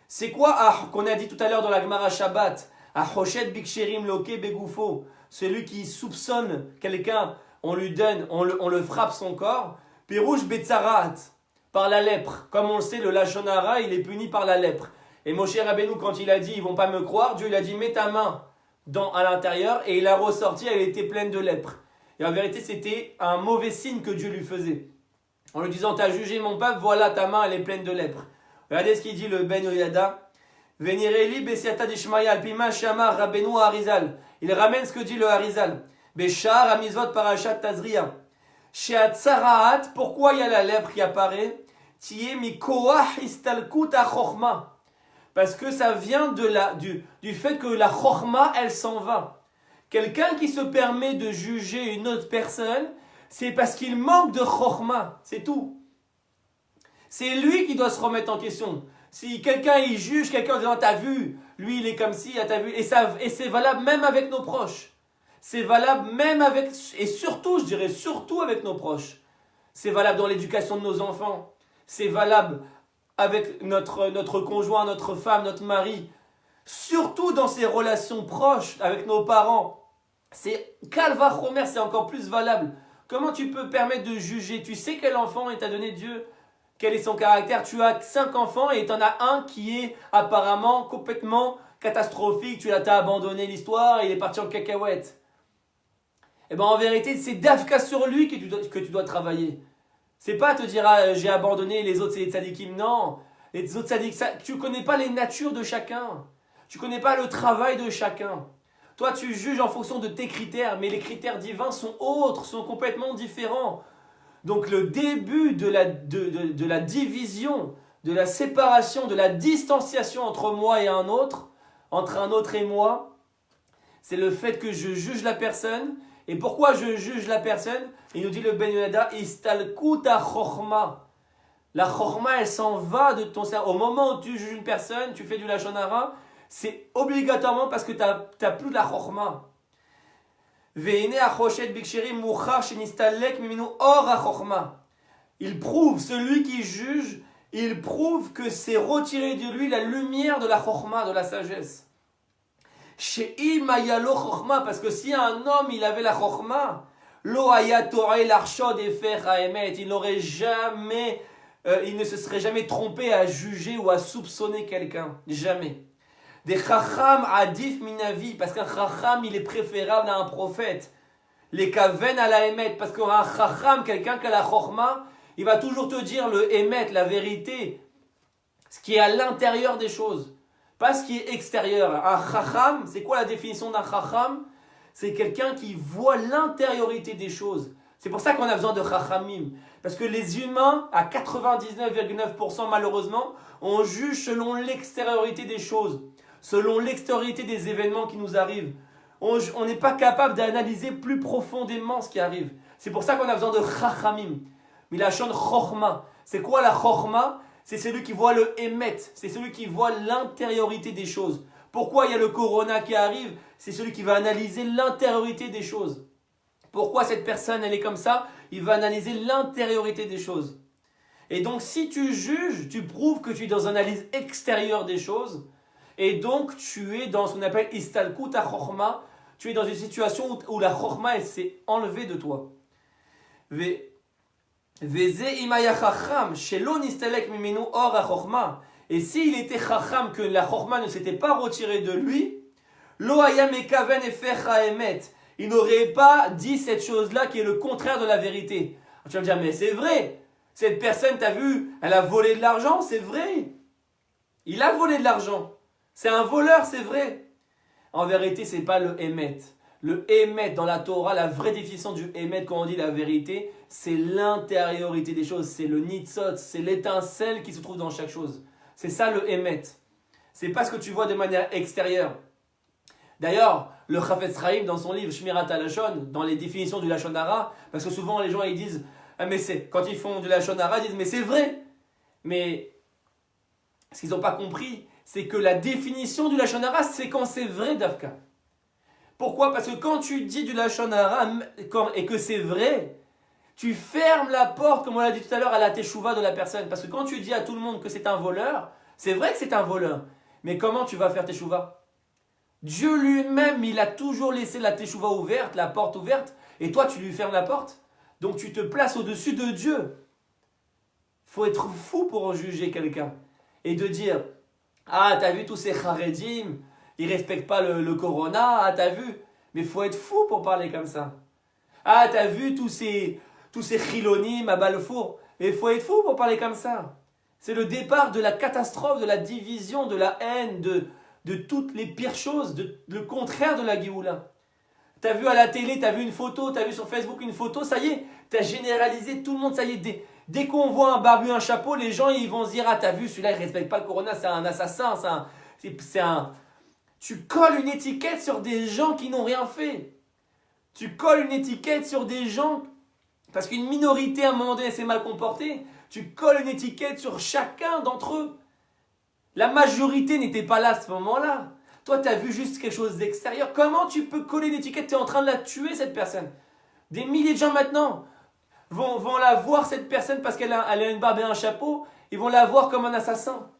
C'est quoi qu'on a dit tout à l'heure dans la Gemara Shabbat? Hoshet biksherim loke begoufo. Celui qui soupçonne quelqu'un, on lui donne, on le frappe son corps. Pirouche betzarat. Par la lèpre. Comme on le sait, le Lashon Hara, il est puni par la lèpre. Et Moshe Rabbeinu, quand il a dit, ils vont pas me croire, Dieu il a dit, mets ta main à l'intérieur, et il a ressorti, elle était pleine de lèpre. Et en vérité, c'était un mauvais signe que Dieu lui faisait. En lui disant, t'as jugé mon peuple, voilà ta main, elle est pleine de lèpre. Regardez ce qu'il dit le Ben Yoyada. Venireli besiata dishmaya alpima shama Rabbeinu Harizal. Il ramène ce que dit le Harizal. Beshar amizot parashat Tazria. Sheat Sarahat, pourquoi il y a la lèpre qui apparaît? Tiye mi koach istalkut achorma. Parce que ça vient du fait que la chorma, elle s'en va. Quelqu'un qui se permet de juger une autre personne, c'est parce qu'il manque de chorma, c'est tout. C'est lui qui doit se remettre en question. Si quelqu'un il juge quelqu'un en disant t'as vu, lui il est comme ci, t'as vu, et c'est valable même avec nos proches. C'est valable même avec, et surtout, je dirais surtout avec nos proches. C'est valable dans l'éducation de nos enfants. C'est valable avec notre conjoint, notre femme, notre mari. Surtout dans ces relations proches avec nos parents. C'est Kalva Chomer, c'est encore plus valable. Comment tu peux permettre de juger? Tu sais quel enfant il t'a donné Dieu? Quel est son caractère? Tu as 5 enfants et tu en as un qui est apparemment complètement catastrophique. Tu l'as abandonné l'histoire, il est parti en cacahuète. Et bien en vérité, c'est d'Afka sur lui que tu dois travailler. C'est pas te dire ah, j'ai abandonné, les autres c'est les tzadikim. Non, les autres tzadikim, tu ne connais pas les natures de chacun. Tu ne connais pas le travail de chacun. Toi, tu juges en fonction de tes critères, mais les critères divins sont autres, sont complètement différents. Donc le début de la division, de la séparation, de la distanciation entre moi et un autre, entre un autre et moi, c'est le fait que je juge la personne. Et pourquoi je juge la personne? Il nous dit le Ben Yoyada, istalkuta chorma. La chorma, elle s'en va de ton cerveau. Au moment où tu juges une personne, tu fais du lashon hara, c'est obligatoirement parce que tu n'as plus de la chorma. Il prouve, celui qui juge, il prouve que c'est retiré de lui la lumière de la chorma, de la sagesse. Parce que si un homme il avait la chorma, il n'aurait jamais, il ne se serait jamais trompé à juger ou à soupçonner quelqu'un. Jamais. Des chacham adif minavi, parce qu'un chacham il est préférable à un prophète. Les kaven à la emet, parce qu'un chacham, quelqu'un qui a la chorma, il va toujours te dire le emet, la vérité, ce qui est à l'intérieur des choses, pas ce qui est extérieur. Un chacham, c'est quoi la définition d'un chacham? C'est quelqu'un qui voit l'intériorité des choses. C'est pour ça qu'on a besoin de chachamim, parce que les humains, à 99,9% malheureusement, on juge selon l'extériorité des choses, selon l'extériorité des événements qui nous arrivent. On n'est pas capable d'analyser plus profondément ce qui arrive. C'est pour ça qu'on a besoin de chachamim. Milachon chorma. C'est quoi la chorma? C'est celui qui voit le émet. C'est celui qui voit l'intériorité des choses. Pourquoi il y a le corona qui arrive? C'est celui qui va analyser l'intériorité des choses. Pourquoi cette personne elle est comme ça? Il va analyser l'intériorité des choses. Et donc si tu juges, tu prouves que tu es dans une analyse extérieure des choses. Et donc tu es dans ce qu'on appelle istalkut ha-chorma. Tu es dans une situation où la chorma elle s'est enlevée de toi. Et s'il était chacham, que la chorma ne s'était pas retirée de lui, il n'aurait pas dit cette chose-là qui est le contraire de la vérité. Tu vas me dire, mais c'est vrai, cette personne, t'as vu, elle a volé de l'argent, c'est vrai. Il a volé de l'argent. C'est un voleur, c'est vrai. En vérité, c'est pas le émet. Le émet dans la Torah, la vraie définition du émet quand on dit la vérité, c'est l'intériorité des choses, c'est le nitzot, c'est l'étincelle qui se trouve dans chaque chose. C'est ça le émet. C'est pas ce que tu vois de manière extérieure. D'ailleurs, le Chafetz Chaim dans son livre Shmirat HaLashon, dans les définitions du Lashon Hara, parce que souvent les gens ils disent, ah mais c'est, quand ils font du Lashon Hara, ils disent mais c'est vrai. Mais ce qu'ils n'ont pas compris, c'est que la définition du Lashon Hara, c'est quand c'est vrai d'Afka. Pourquoi? Parce que quand tu dis du Lashon Hara et que c'est vrai, tu fermes la porte, comme on l'a dit tout à l'heure, à la teshuva de la personne. Parce que quand tu dis à tout le monde que c'est un voleur, c'est vrai que c'est un voleur. Mais comment tu vas faire teshuva? Dieu lui-même, il a toujours laissé la teshuva ouverte, la porte ouverte, et toi tu lui fermes la porte. Donc tu te places au-dessus de Dieu. Il faut être fou pour en juger quelqu'un. Et de dire, Ah, t'as vu tous ces Haredim, ils respectent pas le Corona, ah, t'as vu? Mais faut être fou pour parler comme ça. Ah, t'as vu tous ces Chilonim à Balfour, mais faut être fou pour parler comme ça. C'est le départ de la catastrophe, de la division, de la haine, de toutes les pires choses, le contraire de la Géoula. T'as vu à la télé, t'as vu une photo, t'as vu sur Facebook une photo, ça y est, t'as généralisé tout le monde, ça y est, dès qu'on voit un barbu, un chapeau, les gens ils vont se dire, ah t'as vu, celui-là il respecte pas le Corona, c'est un assassin, c'est un... Tu colles une étiquette sur des gens qui n'ont rien fait. Tu colles une étiquette sur des gens, parce qu'une minorité à un moment donné s'est mal comportée, tu colles une étiquette sur chacun d'entre eux. La majorité n'était pas là à ce moment-là. Toi, tu as vu juste quelque chose d'extérieur. Comment tu peux coller une étiquette? Tu es en train de la tuer, cette personne. Des milliers de gens maintenant vont la voir, cette personne, parce qu'elle a une barbe et un chapeau. Ils vont la voir comme un assassin.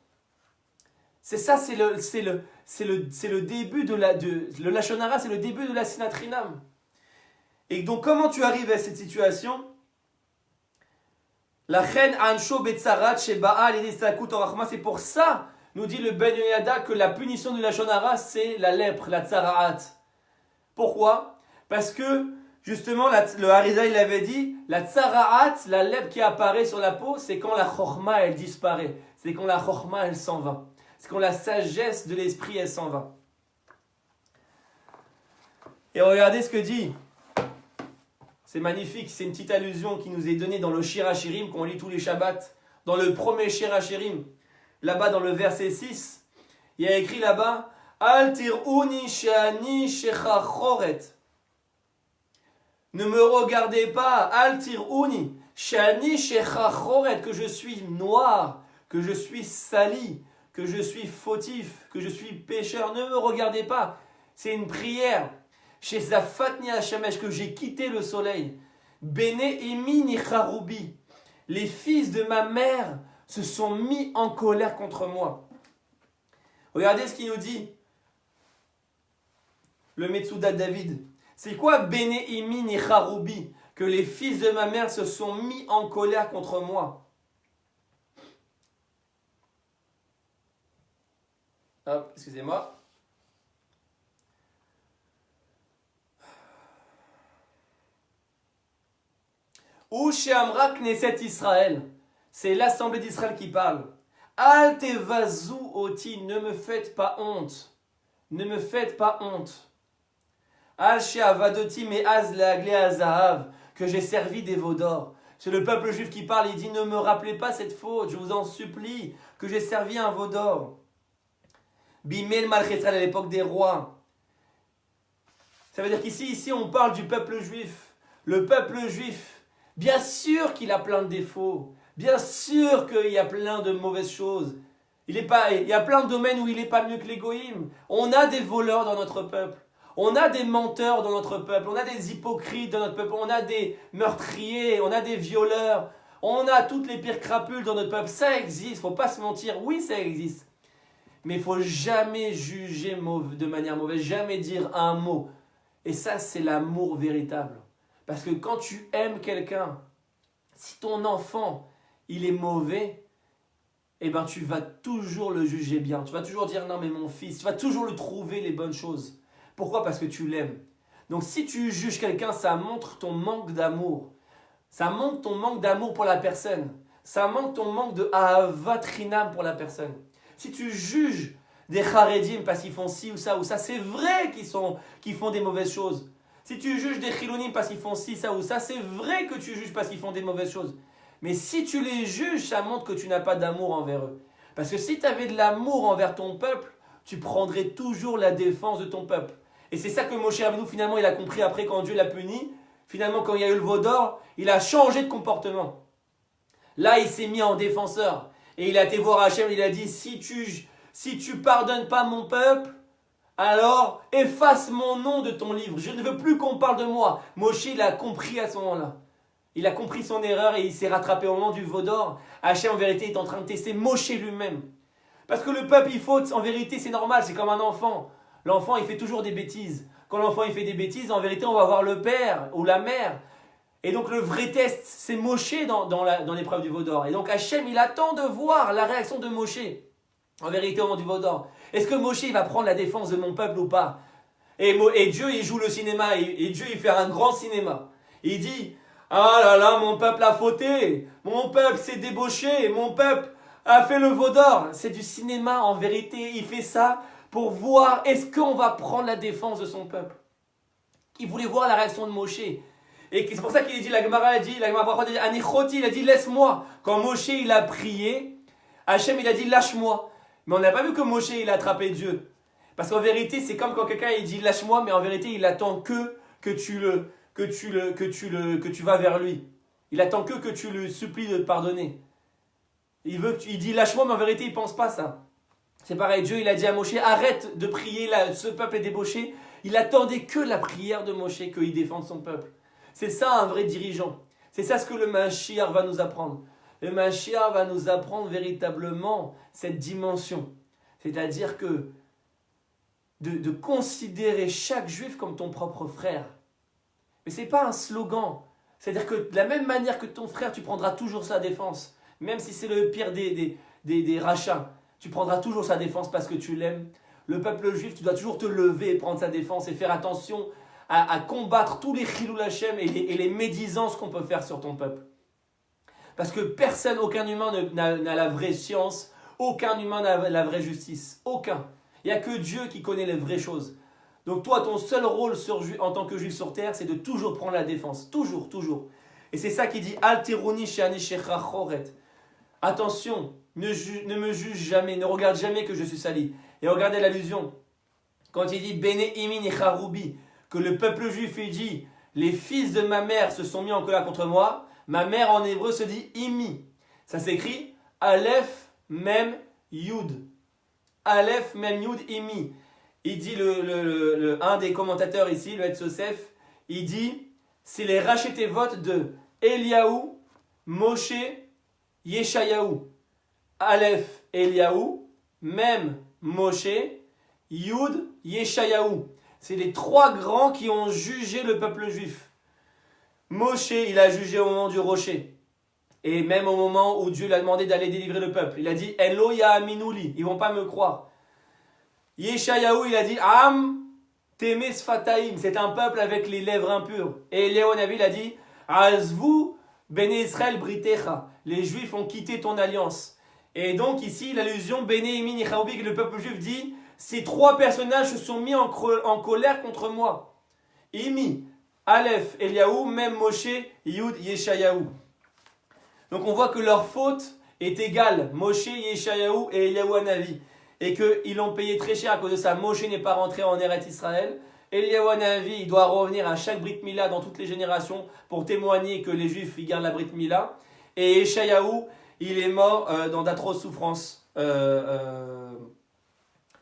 C'est ça, c'est le début le Lachon Hara, c'est le début de la Sinatrinam. Et donc, comment tu arrives à cette situation? La reine Ansho Betzarat Sheba'a l'Edestakut Orachma, c'est pour ça, nous dit le Ben Yoyada, que la punition du Lachon Hara, c'est la lèpre, la tsaraat. Pourquoi? Parce que, justement, le Harizal, il avait dit, la tsaraat, la lèpre qui apparaît sur la peau, c'est quand la chorma, elle disparaît. C'est quand la chorma, elle s'en va. C'est quand la sagesse de l'esprit, elle s'en va. Et regardez ce que dit. C'est magnifique, c'est une petite allusion qui nous est donnée dans le Shir HaShirim qu'on lit tous les Shabbats. Dans le premier Shir HaShirim, là-bas dans le verset 6, il y a écrit là-bas Al tir'uni she'ani shechachoret. Ne me regardez pas, Al tir'uni she'ani shechachoret, que je suis noir, que je suis sali, que je suis fautif, que je suis pécheur. Ne me regardez pas. C'est une prière. Chez Zafatni Hashemesh, que j'ai quitté le soleil. Bene Emi Nicharoubi. Les fils de ma mère se sont mis en colère contre moi. Regardez ce qu'il nous dit. Le Metsuda David. C'est quoi Bene Emi Nicharoubi? Que les fils de ma mère se sont mis en colère contre moi. Hop, excusez-moi. Ou chez Amra Knesset Israël, c'est l'assemblée d'Israël qui parle. Al tevazu oti, ne me faites pas honte. Ne me faites pas honte. Al chez Avadoti me'az le'agle azahav, que j'ai servi des veaux d'or. C'est le peuple juif qui parle, il dit ne me rappelez pas cette faute, je vous en supplie, que j'ai servi un veau d'or. Bimel Malch Israël, à l'époque des rois. Ça veut dire qu'ici, on parle du peuple juif. Le peuple juif, bien sûr qu'il a plein de défauts. Bien sûr qu'il y a plein de mauvaises choses. Il y a plein de domaines où il n'est pas mieux que les goïms. On a des voleurs dans notre peuple. On a des menteurs dans notre peuple. On a des hypocrites dans notre peuple. On a des meurtriers. On a des violeurs. On a toutes les pires crapules dans notre peuple. Ça existe. Il ne faut pas se mentir. Oui, ça existe. Mais il ne faut jamais juger de manière mauvaise. Jamais dire un mot. Et ça, c'est l'amour véritable. Parce que quand tu aimes quelqu'un, si ton enfant, il est mauvais, eh ben tu vas toujours le juger bien. Tu vas toujours dire non mais mon fils, tu vas toujours le trouver les bonnes choses. Pourquoi? Parce que tu l'aimes. Donc si tu juges quelqu'un, ça montre ton manque d'amour. Ça montre ton manque d'amour pour la personne. Ça montre ton manque de ahavatrinam pour la personne. Si tu juges des charedim parce qu'ils font ci ou ça, c'est vrai qu'ils font des mauvaises choses. Si tu juges des chilonim parce qu'ils font ci, ça ou ça, c'est vrai que tu juges parce qu'ils font des mauvaises choses. Mais si tu les juges, ça montre que tu n'as pas d'amour envers eux. Parce que si tu avais de l'amour envers ton peuple, tu prendrais toujours la défense de ton peuple. Et c'est ça que Moshe Rabbeinu, finalement, il a compris après quand Dieu l'a puni. Finalement, quand il y a eu le veau d'or, il a changé de comportement. Là, il s'est mis en défenseur. Et il a été voir Hachem, il a dit, si tu pardonnes pas mon peuple, alors efface mon nom de ton livre. Je ne veux plus qu'on parle de moi. Moshe, il a compris à ce moment-là. Il a compris son erreur et il s'est rattrapé au moment du veau d'or. Hachem, en vérité, est en train de tester Moshe lui-même. Parce que le peuple, il faute, en vérité, c'est normal, c'est comme un enfant. L'enfant, il fait toujours des bêtises. Quand l'enfant, il fait des bêtises, en vérité, on va voir le père ou la mère. Et donc, le vrai test, c'est Moshe dans l'épreuve du veau d'or. Et donc, Hachem, il attend de voir la réaction de Moshe. En vérité, au moment du veau d'or. Est-ce que Moshe il va prendre la défense de mon peuple ou pas? Et Dieu, il joue le cinéma, et Dieu, il fait un grand cinéma. Il dit, ah là là, mon peuple a fauté, mon peuple s'est débauché, mon peuple a fait le veau d'or. C'est du cinéma, en vérité. Il fait ça pour voir, est-ce qu'on va prendre la défense de son peuple? Il voulait voir la réaction de Moshe. Et c'est pour ça qu'il dit, la Gemara a dit, Anichoti, il a dit, laisse-moi. Quand Moshe, il a prié, Hachem, il a dit, lâche-moi. Mais on n'a pas vu que Moshe, il a attrapé Dieu. Parce qu'en vérité, c'est comme quand quelqu'un, il dit, lâche-moi, mais en vérité, il attend que tu vas vers lui. Il attend que tu le supplies de te pardonner. Il dit, lâche-moi, mais en vérité, il ne pense pas ça. C'est pareil, Dieu, il a dit à Moshe, arrête de prier, là, ce peuple est débauché. Il attendait que la prière de Moshe, qu'il défende son peuple. C'est ça un vrai dirigeant. C'est ça ce que le Mashiach va nous apprendre. Le Mashiach va nous apprendre véritablement cette dimension. C'est-à-dire que de considérer chaque juif comme ton propre frère. Mais ce n'est pas un slogan. C'est-à-dire que de la même manière que ton frère, tu prendras toujours sa défense. Même si c'est le pire des rachats. Tu prendras toujours sa défense parce que tu l'aimes. Le peuple juif, tu dois toujours te lever et prendre sa défense et faire attention à combattre tous les chilul Hashem et les médisances qu'on peut faire sur ton peuple. Parce que personne, aucun humain n'a la vraie science, aucun humain n'a la vraie justice. Aucun. Il n'y a que Dieu qui connaît les vraies choses. Donc toi, ton seul rôle en tant que juif sur terre, c'est de toujours prendre la défense. Toujours, toujours. Et c'est ça qui dit « Al tiruni she'ani shecha choret ». Attention, ne me juge jamais, ne regarde jamais que je suis sali. Et regardez l'allusion. Quand il dit « Bene imin echarubi », que le peuple juif il dit « Les fils de ma mère se sont mis en colère contre moi », ma mère en hébreu se dit « imi ». Ça s'écrit « Aleph mem yud ». Aleph mem yud imi. Il dit un des commentateurs ici, le Hetzosef, il dit c'est les rachetevot de Eliaou, Moshe, Yeshayahu. Aleph Eliaou, Mem Moshe, Yud Yeshayahu. C'est les trois grands qui ont jugé le peuple juif. Moshe, il a jugé au moment du rocher. Et même au moment où Dieu lui a demandé d'aller délivrer le peuple. Il a dit Elo Yaminuli, ils ne vont pas me croire. Yeshayahu, il a dit Am Temes Fataim, c'est un peuple avec les lèvres impures. Et Eliaou Navi, il a dit Azvu Bene Israël Britecha, les Juifs ont quitté ton alliance. Et donc ici, l'allusion Bene Imin Yechaoubi, que le peuple juif dit ces trois personnages se sont mis en colère contre moi. Imi, Aleph, Eliaou, même Moshe, Yud, Yeshayahu. Donc on voit que leur faute est égale, Moshe, Yeshayahu et Eliaou Hanavi. Et qu'ils l'ont payé très cher à cause de ça. Moshe n'est pas rentré en Eretz Israël. Eliaou Hanavi, il doit revenir à chaque Brit Mila dans toutes les générations pour témoigner que les Juifs ils gardent la Brit Mila. Et Yeshayahu, il est mort dans d'atroces souffrances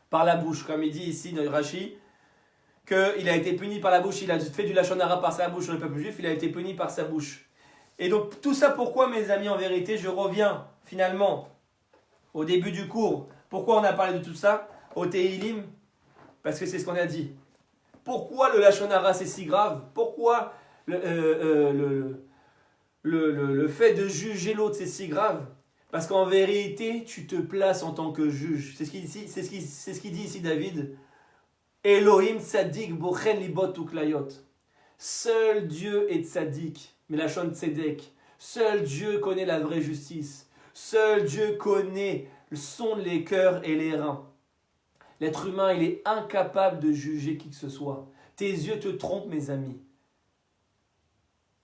par la bouche. Comme il dit ici dans Rashi, qu'il a été puni par la bouche, il a fait du Lachon Hara par sa bouche sur le peuple juif, il a été puni par sa bouche. Et donc tout ça pourquoi, mes amis, en vérité, je reviens finalement au début du cours. Pourquoi on a parlé de tout ça au Tehilim? Parce que c'est ce qu'on a dit. Pourquoi le Lachon Hara c'est si grave? Pourquoi le fait de juger l'autre c'est si grave? Parce qu'en vérité, tu te places en tant que juge. C'est ce qu'il dit ici David. Elohim tzadik bochen libot uklayot. Seul Dieu est tzadik, mais la shon tzedek. Seul Dieu connaît la vraie justice. Seul Dieu connaît sonde les cœurs et les reins. L'être humain, il est incapable de juger qui que ce soit. Tes yeux te trompent, mes amis.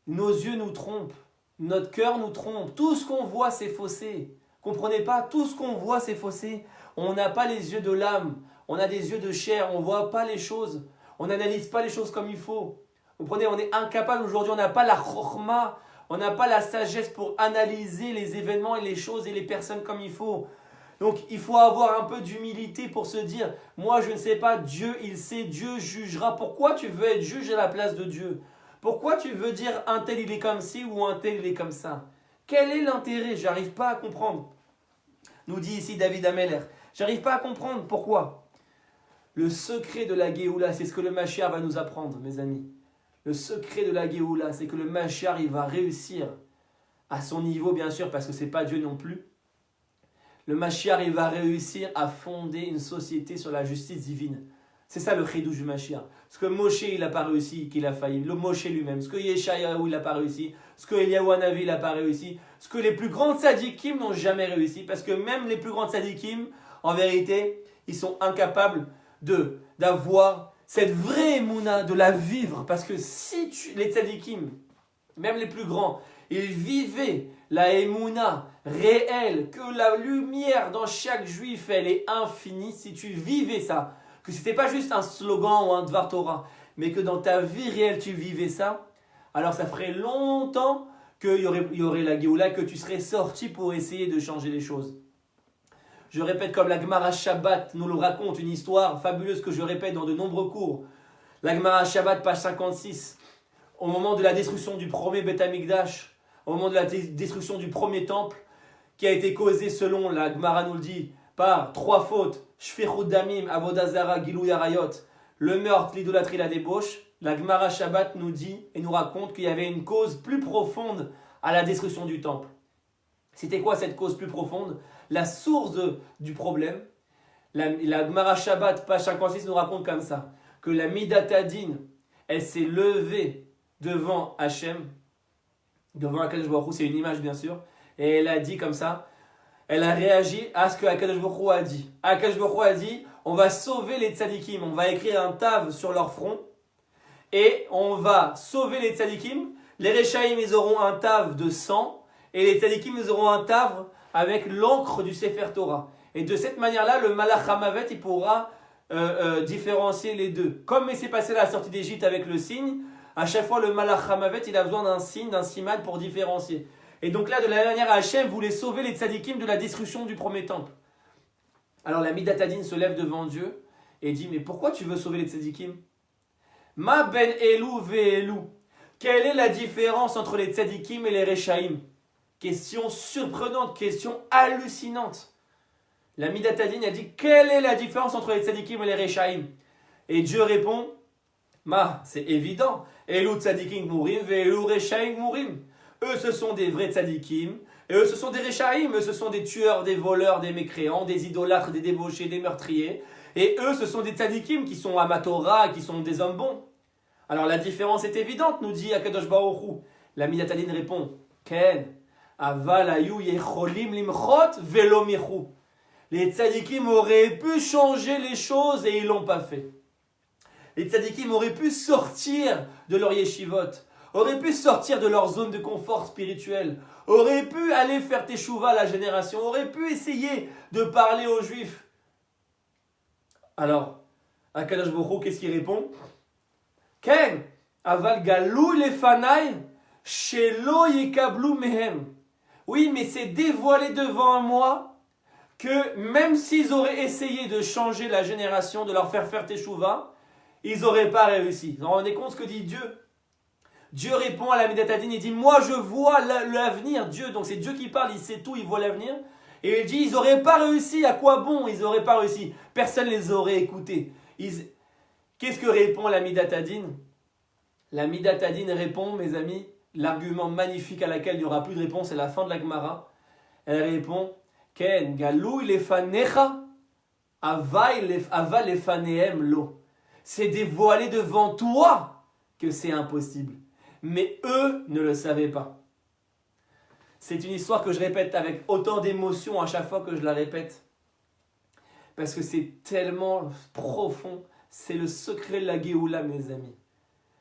Nos yeux nous trompent. Notre cœur nous trompe. Tout ce qu'on voit, c'est faussé. Comprenez pas? Tout ce qu'on voit, c'est faussé. On n'a pas les yeux de l'âme. On a des yeux de chair. On ne voit pas les choses. On n'analyse pas les choses comme il faut. Vous comprenez? On est incapable aujourd'hui. On n'a pas la chokhma. On n'a pas la sagesse pour analyser les événements et les choses et les personnes comme il faut. Donc, il faut avoir un peu d'humilité pour se dire, moi, je ne sais pas, Dieu, il sait, Dieu jugera. Pourquoi tu veux être juge à la place de Dieu? Pourquoi tu veux dire un tel il est comme ci ou un tel il est comme ça? Quel est l'intérêt? J'arrive pas à comprendre. Nous dit ici David Ameller. J'arrive pas à comprendre. Pourquoi? Le secret de la Géoula, c'est ce que le Mashiach va nous apprendre, mes amis. Le secret de la Géoula, c'est que le Mashiach, il va réussir à son niveau, bien sûr, parce que c'est pas Dieu non plus. Le Mashiach, il va réussir à fonder une société sur la justice divine. C'est ça le chidouche du Mashiach. Ce que Moshe, il n'a pas réussi, qu'il a failli. Le Moshe lui-même. Ce que Yeshayahu, il n'a pas réussi. Ce que Eliyahu Hanavi, il n'a pas réussi. Ce que les plus grands tzadikim n'ont jamais réussi. Parce que même les plus grands tzadikim, en vérité, ils sont incapables d'avoir cette vraie émouna, de la vivre. Parce que si les tzadikim, même les plus grands, ils vivaient la émouna réelle, que la lumière dans chaque juif, elle est infinie. Si tu vivais ça, que ce n'était pas juste un slogan ou un Dvar Torah, mais que dans ta vie réelle, tu vivais ça, alors ça ferait longtemps qu'il y aurait la Géoula, que tu serais sorti pour essayer de changer les choses. Je répète, comme la Gemara Shabbat nous le raconte, une histoire fabuleuse que je répète dans de nombreux cours. La Gemara Shabbat, page 56, au moment de la destruction du premier Beth Amikdash, au moment de la destruction du premier temple, qui a été causée, selon la Gemara nous le dit, par 3 fautes, Shfichut Damim, Avodah Zara, Gilou Yarayot, le meurtre, l'idolâtrie, la débauche. La Gemara Shabbat nous dit et nous raconte qu'il y avait une cause plus profonde à la destruction du temple. C'était quoi cette cause plus profonde? La source du problème. La Gemara Shabbat, page 56, nous raconte comme ça, que la Midatadin, elle s'est levée devant Hachem, devant Akadosh Baruch Hu, c'est une image bien sûr, et elle a dit comme ça, elle a réagi à ce que Akadosh Baruch Hu a dit. Akadosh Baruch Hu a dit, on va sauver les tzadikim, on va écrire un tav sur leur front, et on va sauver les tzadikim. Les Rechaïm, ils auront un tav de sang, et les tzadikim, ils auront un tav avec l'encre du Sefer Torah. Et de cette manière-là, le Malach Hamavet, il pourra différencier les deux. Comme il s'est passé à la sortie d'Égypte avec le signe, à chaque fois, le Malach Hamavet, il a besoin d'un signe, d'un siman pour différencier. Et donc là, de la manière, Hachem voulait sauver les tzadikim de la destruction du premier temple. Alors la Midatadin se lève devant Dieu et dit, mais pourquoi tu veux sauver les tzadikim? Ma ben Elou ve Elou. Quelle est la différence entre les tzadikim et les Rechaïm? Question surprenante, question hallucinante. La Midatadin a dit, quelle est la différence entre les tzadikim et les Rechaïm? Et Dieu répond, c'est évident. Elou tzadikim mourim ve Elou Rechaïm mourim. Eux, ce sont des vrais tzadikim, et eux, ce sont des Rechaïm, eux, ce sont des tueurs, des voleurs, des mécréants, des idolâtres, des débauchés, des meurtriers. Et eux, ce sont des tzadikim qui sont amatora, qui sont des hommes bons. Alors la différence est évidente, nous dit Akadosh Baruch Hu. La Midatadin répond, Ken, aval ayu yecholim limchot velo michu. Les tzadikim auraient pu changer les choses et ils l'ont pas fait. Les tzadikim auraient pu sortir de leur yeshivot, auraient pu sortir de leur zone de confort spirituel, auraient pu aller faire teshuva à la génération, auraient pu essayer de parler aux juifs. Alors, Akadosh Baruch Hu, qu'est-ce qu'il répond? Ken, aval galou lefanai, shelo yekablu mehem. Oui, mais c'est dévoilé devant moi que même s'ils auraient essayé de changer la génération, de leur faire teshuva, ils n'auraient pas réussi. Vous vous rendez compte ce que dit Dieu? Dieu répond à la Midatadin, il dit, moi je vois l'avenir, Dieu, donc c'est Dieu qui parle, il sait tout, il voit l'avenir. Et il dit, ils n'auraient pas réussi, à quoi bon? Ils n'auraient pas réussi, personne ne les aurait écoutés. Qu'est-ce que répond la Midatadin? La Midatadin répond, mes amis, l'argument magnifique à laquelle il n'y aura plus de réponse, c'est la fin de la Gemara. Elle répond, Ken, galou lefanecha, ava lefanehem lo. C'est dévoilé devant toi que c'est impossible. Mais eux ne le savaient pas. C'est une histoire que je répète avec autant d'émotion à chaque fois que je la répète. Parce que c'est tellement profond. C'est le secret de la Géoula, mes amis.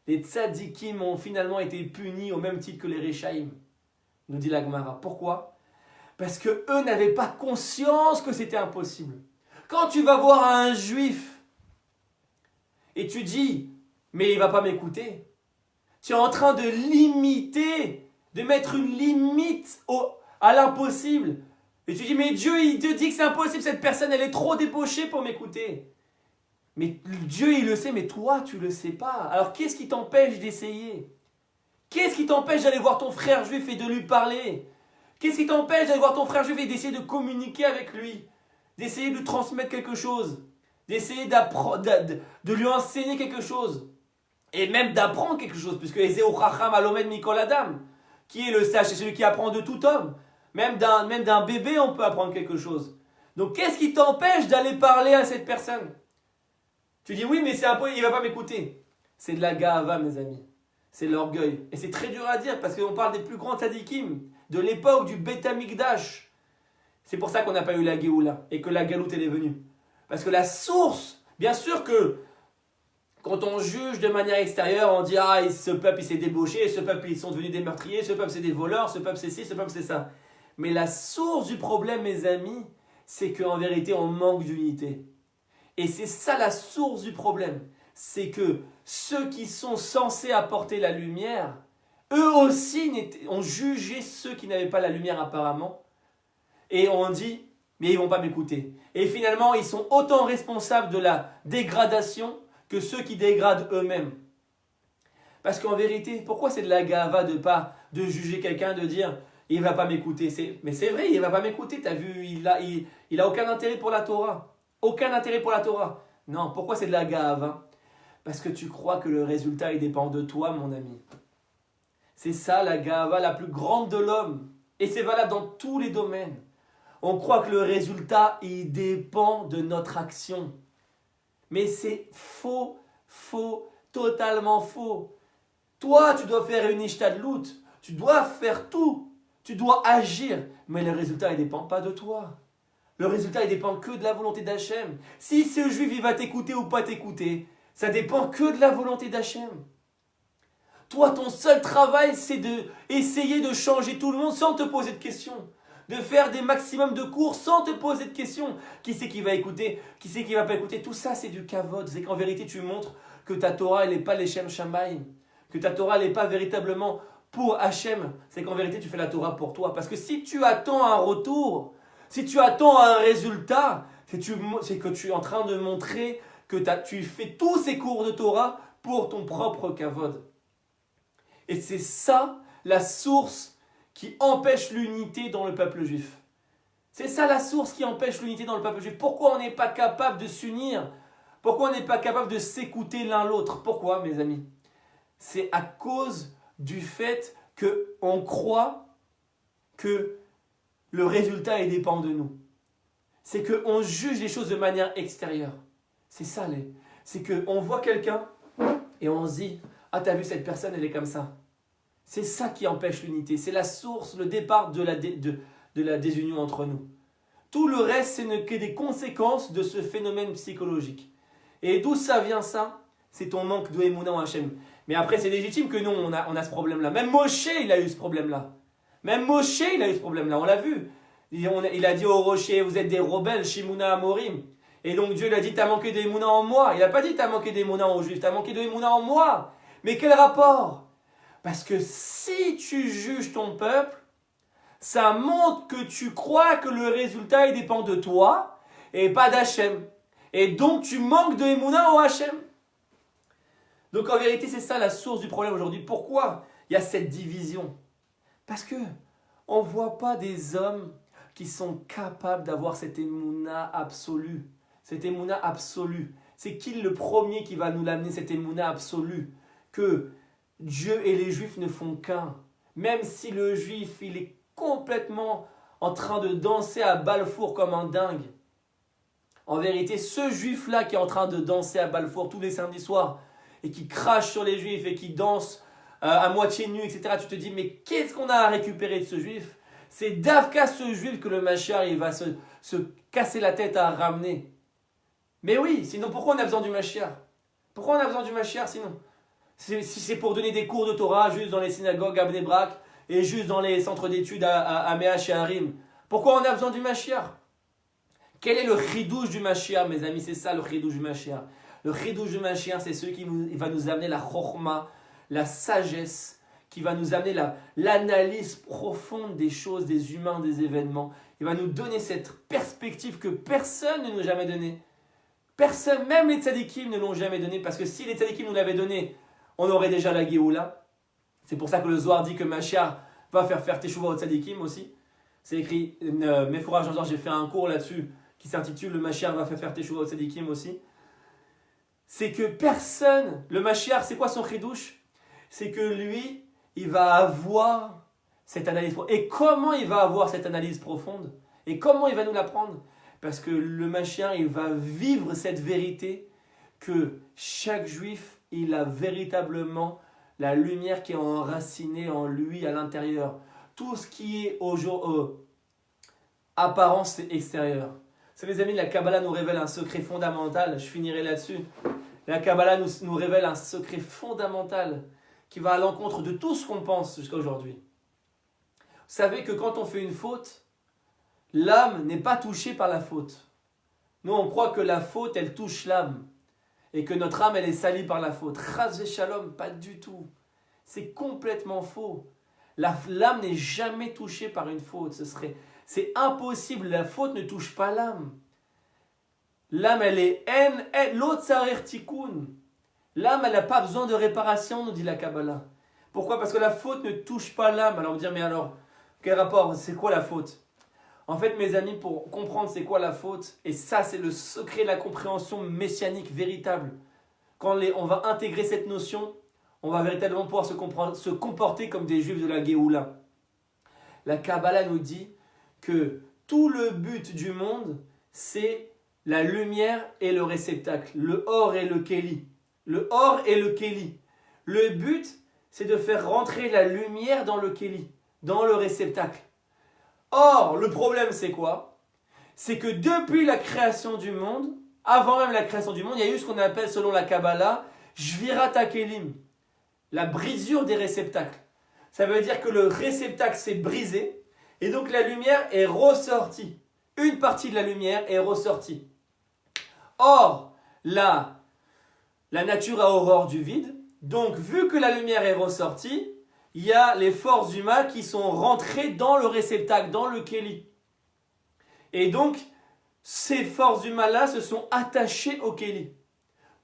Les tzadikim ont finalement été punis au même titre que les Rechaïm, nous dit la Gemara. Pourquoi? Parce qu'eux n'avaient pas conscience que c'était impossible. Quand tu vas voir un juif et tu dis, mais il ne va pas m'écouter, tu es en train de limiter, de mettre une limite à l'impossible. Et tu dis, mais Dieu, il te dit que c'est impossible, cette personne, elle est trop débauchée pour m'écouter. Mais Dieu, il le sait, mais toi, tu ne le sais pas. Alors, qu'est-ce qui t'empêche d'essayer? Qu'est-ce qui t'empêche d'aller voir ton frère juif et de lui parler? Qu'est-ce qui t'empêche d'aller voir ton frère juif et d'essayer de communiquer avec lui? D'essayer de transmettre quelque chose? D'essayer de lui enseigner quelque chose? Et même d'apprendre quelque chose, puisque Ezeu Chacham Alomed Mikol Adam, qui est le sage, c'est celui qui apprend de tout homme. Même d'un bébé, on peut apprendre quelque chose. Donc, qu'est-ce qui t'empêche d'aller parler à cette personne? Tu dis, oui, mais c'est un peu, il ne va pas m'écouter. C'est de la ga'ava, mes amis. C'est de l'orgueil. Et c'est très dur à dire parce qu'on parle des plus grands tzadikim, de l'époque du Beth Amikdash. C'est pour ça qu'on n'a pas eu la Géoula et que la Galoute elle est venue. Parce que la source, bien sûr que quand on juge de manière extérieure, on dit ah, ce peuple il s'est débauché, ce peuple ils sont devenus des meurtriers, ce peuple c'est des voleurs, ce peuple c'est ci, ce peuple c'est ça. Mais la source du problème, mes amis, c'est qu'en vérité on manque d'unité. Et c'est ça la source du problème. C'est que ceux qui sont censés apporter la lumière, eux aussi ont jugé ceux qui n'avaient pas la lumière apparemment. Et on dit, mais ils ne vont pas m'écouter. Et finalement, ils sont autant responsables de la dégradation que ceux qui dégradent eux-mêmes. Parce qu'en vérité, pourquoi c'est de la gava de juger quelqu'un, de dire il ne va pas m'écouter? Mais c'est vrai, il ne va pas m'écouter. Tu as vu, il a aucun intérêt pour la Torah. Aucun intérêt pour la Torah. Non, pourquoi c'est de la gava? Parce que tu crois que le résultat il dépend de toi, mon ami. C'est ça la gava la plus grande de l'homme. Et c'est valable dans tous les domaines. On croit que le résultat, il dépend de notre action. Mais c'est faux, totalement faux. Toi, tu dois faire une ishtadlout. Tu dois faire tout. Tu dois agir. Mais le résultat, il ne dépend pas de toi. Le résultat, il dépend que de la volonté d'Hachem. Si ce juif, il va t'écouter ou pas t'écouter, ça dépend que de la volonté d'Hachem. Toi, ton seul travail, c'est d'essayer de changer tout le monde sans te poser de questions. De faire des maximums de cours sans te poser de questions. Qui c'est qui va écouter? Qui c'est qui va pas écouter? Tout ça, c'est du kavod. C'est qu'en vérité, tu montres que ta Torah, elle n'est pas l'Eshem Shamayim. Que ta Torah, elle n'est pas véritablement pour Hachem. C'est qu'en vérité, tu fais la Torah pour toi. Parce que si tu attends un retour, si tu attends un résultat, c'est que tu es en train de montrer que tu fais tous ces cours de Torah pour ton propre kavod. Et c'est ça la source qui empêche l'unité dans le peuple juif. C'est ça la source qui empêche l'unité dans le peuple juif. Pourquoi on n'est pas capable de s'unir? Pourquoi on n'est pas capable de s'écouter l'un l'autre? Pourquoi, mes amis? C'est à cause du fait qu'on croit que le résultat il dépend de nous. C'est qu'on juge les choses de manière extérieure. C'est ça, c'est qu'on voit quelqu'un et on se dit « Ah, t'as vu cette personne, elle est comme ça ». C'est ça qui empêche l'unité. C'est la source, le départ de la désunion entre nous. Tout le reste, ce n'est que des conséquences de ce phénomène psychologique. Et d'où ça vient ça? C'est ton manque de émouna en Hachem. Mais après, c'est légitime que nous, on a ce problème-là. Même Moshe, il a eu ce problème-là. On l'a vu. Il a dit au rocher, vous êtes des rebelles, Shimuna Amorim. Et donc Dieu lui a dit, t'as manqué d'émouna en moi. Il n'a pas dit, t'as manqué d'émouna aux Juifs, t'as manqué d'émouna en moi. Mais quel rapport? Parce que si tu juges ton peuple, ça montre que tu crois que le résultat il dépend de toi et pas d'Hachem. Et donc tu manques de émouna au Hachem. Donc en vérité, c'est ça la source du problème aujourd'hui. Pourquoi il y a cette division? Parce que on ne voit pas des hommes qui sont capables d'avoir cette émouna absolue. Cette émouna absolue. C'est qui le premier qui va nous l'amener, cette émouna absolue? Que Dieu et les Juifs ne font qu'un. Même si le Juif, il est complètement en train de danser à Balfour comme un dingue. En vérité, ce Juif-là qui est en train de danser à Balfour tous les samedis soirs et qui crache sur les Juifs et qui danse à moitié nu, etc. Tu te dis, mais qu'est-ce qu'on a à récupérer de ce Juif? C'est d'Avka ce Juif que le Mashiach il va se casser la tête à ramener. Mais oui, sinon pourquoi on a besoin du Mashiach? Pourquoi on a besoin du Mashiach sinon? Si c'est pour donner des cours de Torah juste dans les synagogues à Bnei Brak et juste dans les centres d'études à Meach et Harim. Pourquoi on a besoin du Mashiach? Quel est le chidouche du Mashiach, mes amis? C'est ça le chidouche du Mashiach. Le chidouche du Mashiach, c'est celui qui va nous amener la chokhma, la sagesse, qui va nous amener l'analyse profonde des choses, des humains, des événements. Il va nous donner cette perspective que personne ne nous a jamais donnée. Personne, même les tzadikim ne l'ont jamais donnée, parce que si les tzadikim nous l'avaient donnée, on aurait déjà la Géoula. C'est pour ça que le Zohar dit que Mashiach va faire Teshuvah au tzadikim aussi. C'est écrit, Mefourach Jean-Georges, j'ai fait un cours là-dessus qui s'intitule « Le Mashiach va faire Teshuvah au tzadikim aussi ». C'est que personne, le Mashiach, c'est quoi son chidouche? C'est que lui, il va avoir cette analyse profonde. Et comment il va avoir cette analyse profonde? Et comment il va nous l'apprendre? Parce que le Mashiach, il va vivre cette vérité que chaque juif, il a véritablement la lumière qui est enracinée en lui à l'intérieur. Tout ce qui est apparence extérieure. C'est les amis, la Kabbalah nous révèle un secret fondamental. Je finirai là-dessus. La Kabbalah nous révèle un secret fondamental qui va à l'encontre de tout ce qu'on pense jusqu'à aujourd'hui. Vous savez que quand on fait une faute, l'âme n'est pas touchée par la faute. Nous, on croit que la faute, elle touche l'âme. Et que notre âme, elle est salie par la faute. Chas v'shalom, pas du tout. C'est complètement faux. L'âme n'est jamais touchée par une faute. C'est impossible. La faute ne touche pas l'âme. L'âme, elle est l'autre sarir tikkun. L'âme, elle n'a pas besoin de réparation, nous dit la Kabbalah. Pourquoi? Parce que la faute ne touche pas l'âme. Alors, on va dire, mais alors, quel rapport? C'est quoi la faute? En fait, mes amis, pour comprendre c'est quoi la faute, et ça, c'est le secret de la compréhension messianique véritable. Quand on va intégrer cette notion, on va véritablement pouvoir se comporter comme des juifs de la Géoula. La Kabbalah nous dit que tout le but du monde, c'est la lumière et le réceptacle, le or et le kéli. Le or et le kéli. Le but, c'est de faire rentrer la lumière dans le kéli, dans le réceptacle. Or, le problème, c'est quoi? C'est que depuis la création du monde, avant même la création du monde, il y a eu ce qu'on appelle, selon la Kabbalah, Shvirat HaKelim, la brisure des réceptacles. Ça veut dire que le réceptacle s'est brisé, et donc la lumière est ressortie. Une partie de la lumière est ressortie. Or, la nature a horreur du vide, donc vu que la lumière est ressortie, il y a les forces du mal qui sont rentrées dans le réceptacle, dans le kéli. Et donc, ces forces du mal-là se sont attachées au kéli.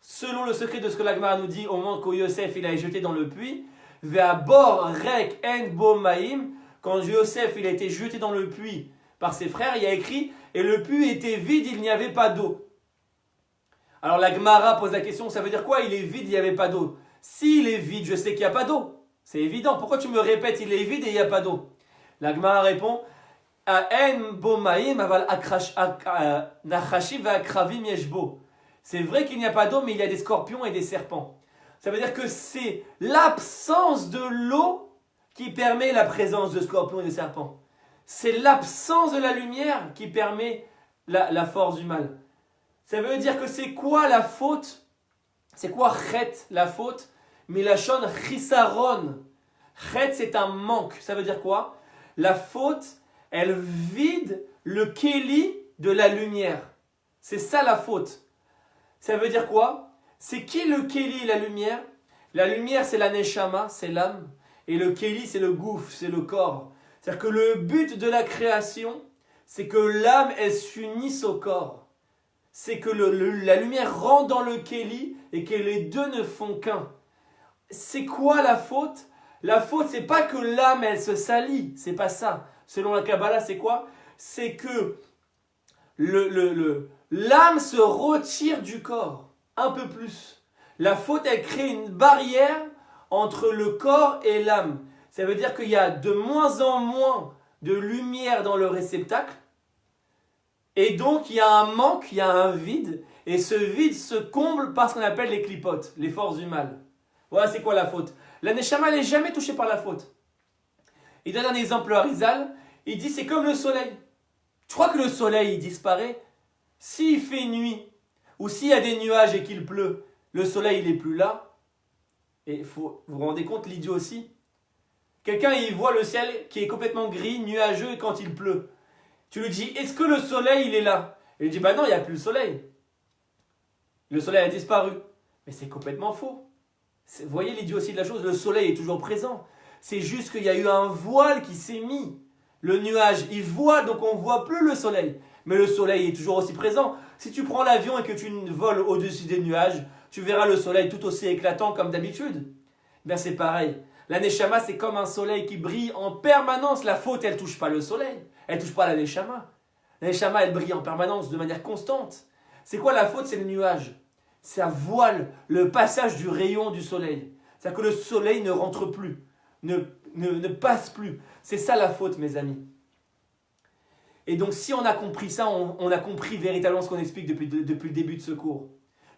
Selon le secret de ce que la Gemara nous dit, au moment que Yosef il a été jeté dans le puits, Ve'abor rek en bo maim, quand Yosef il a été jeté dans le puits par ses frères, il y a écrit, et le puits était vide, il n'y avait pas d'eau. Alors la Gemara pose la question, ça veut dire quoi? Il est vide, il n'y avait pas d'eau. S'il est vide, je sais qu'il n'y a pas d'eau. C'est évident. Pourquoi tu me répètes, il est vide et il n'y a pas d'eau? La Gemara répond, c'est vrai qu'il n'y a pas d'eau, mais il y a des scorpions et des serpents. Ça veut dire que c'est l'absence de l'eau qui permet la présence de scorpions et de serpents. C'est l'absence de la lumière qui permet la force du mal. Ça veut dire que c'est quoi la faute? C'est quoi chet, la faute? Milachon chisaron. Chet, c'est un manque. Ça veut dire quoi? La faute, elle vide le kéli de la lumière. C'est ça la faute. Ça veut dire quoi? C'est qui le kéli, la lumière? La lumière, c'est la neshama, c'est l'âme. Et le kéli, c'est le gouffre, c'est le corps. C'est-à-dire que le but de la création, c'est que l'âme, elle s'unisse au corps. C'est que la lumière rentre dans le kéli et que les deux ne font qu'un. C'est quoi la faute? La faute, c'est pas que l'âme, elle se salit. C'est pas ça. Selon la Kabbalah, c'est quoi? C'est que l'âme se retire du corps. Un peu plus. La faute, elle crée une barrière entre le corps et l'âme. Ça veut dire qu'il y a de moins en moins de lumière dans le réceptacle. Et donc, il y a un manque, il y a un vide. Et ce vide se comble par ce qu'on appelle les clipotes, les forces du mal. Voilà, c'est quoi la faute? La neshama, elle n'est jamais touchée par la faute. Il donne un exemple à Arizal. Il dit, c'est comme le soleil. Tu crois que le soleil, il disparaît? S'il fait nuit, ou s'il y a des nuages et qu'il pleut, le soleil, il n'est plus là. Et vous vous rendez compte, l'idiot aussi? Quelqu'un, il voit le ciel qui est complètement gris, nuageux, et quand il pleut. Tu lui dis, est-ce que le soleil, il est là? Et il dit, bah non, il n'y a plus le soleil. Le soleil a disparu. Mais c'est complètement faux. Vous voyez l'idiotie de la chose, le soleil est toujours présent. C'est juste qu'il y a eu un voile qui s'est mis. Le nuage, il voile, donc on ne voit plus le soleil. Mais le soleil est toujours aussi présent. Si tu prends l'avion et que tu voles au-dessus des nuages, tu verras le soleil tout aussi éclatant comme d'habitude. Ben c'est pareil. La neshama, c'est comme un soleil qui brille en permanence. La faute, elle ne touche pas le soleil. Elle ne touche pas la neshama. La neshama, elle brille en permanence, de manière constante. C'est quoi la faute? C'est le nuage. Ça voile le passage du rayon du soleil. C'est-à-dire que le soleil ne rentre plus. ne passe plus. C'est ça la faute, mes amis. Et donc, si on a compris ça, on a compris véritablement ce qu'on explique depuis le début de ce cours.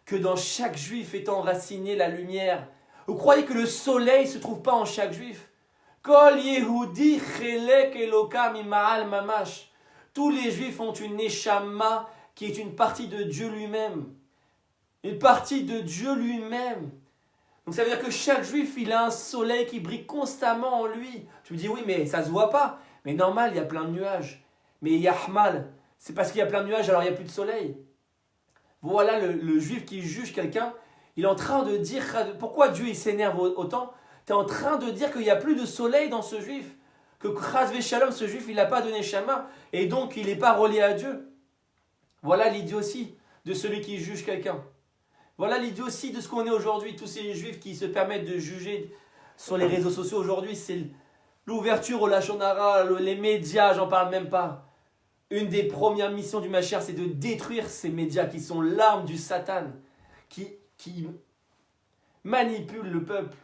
Que dans chaque juif est enracinée la lumière. Vous croyez que le soleil ne se trouve pas en chaque juif? Kol Yehudi chelek Elokam ima'al mamash. Tous les juifs ont une neshama qui est une partie de Dieu lui-même. Une partie de Dieu lui-même. Donc ça veut dire que chaque juif, il a un soleil qui brille constamment en lui. Tu me dis, oui, mais ça ne se voit pas. Mais normal, il y a plein de nuages. Mais Yahmal, c'est parce qu'il y a plein de nuages, alors il n'y a plus de soleil. Voilà le juif qui juge quelqu'un. Il est en train de dire, pourquoi Dieu il s'énerve autant? Tu es en train de dire qu'il n'y a plus de soleil dans ce juif. Que Chas Shalom, ce juif, il n'a pas donné Shama. Et donc, il n'est pas relié à Dieu. Voilà l'idiotie de celui qui juge quelqu'un. Voilà l'idiotie de ce qu'on est aujourd'hui. Tous ces juifs qui se permettent de juger sur les réseaux sociaux aujourd'hui, c'est l'ouverture au Lachon Hara, les médias, j'en parle même pas. Une des premières missions du Mashiach, c'est de détruire ces médias qui sont l'arme du Satan, qui manipulent le peuple,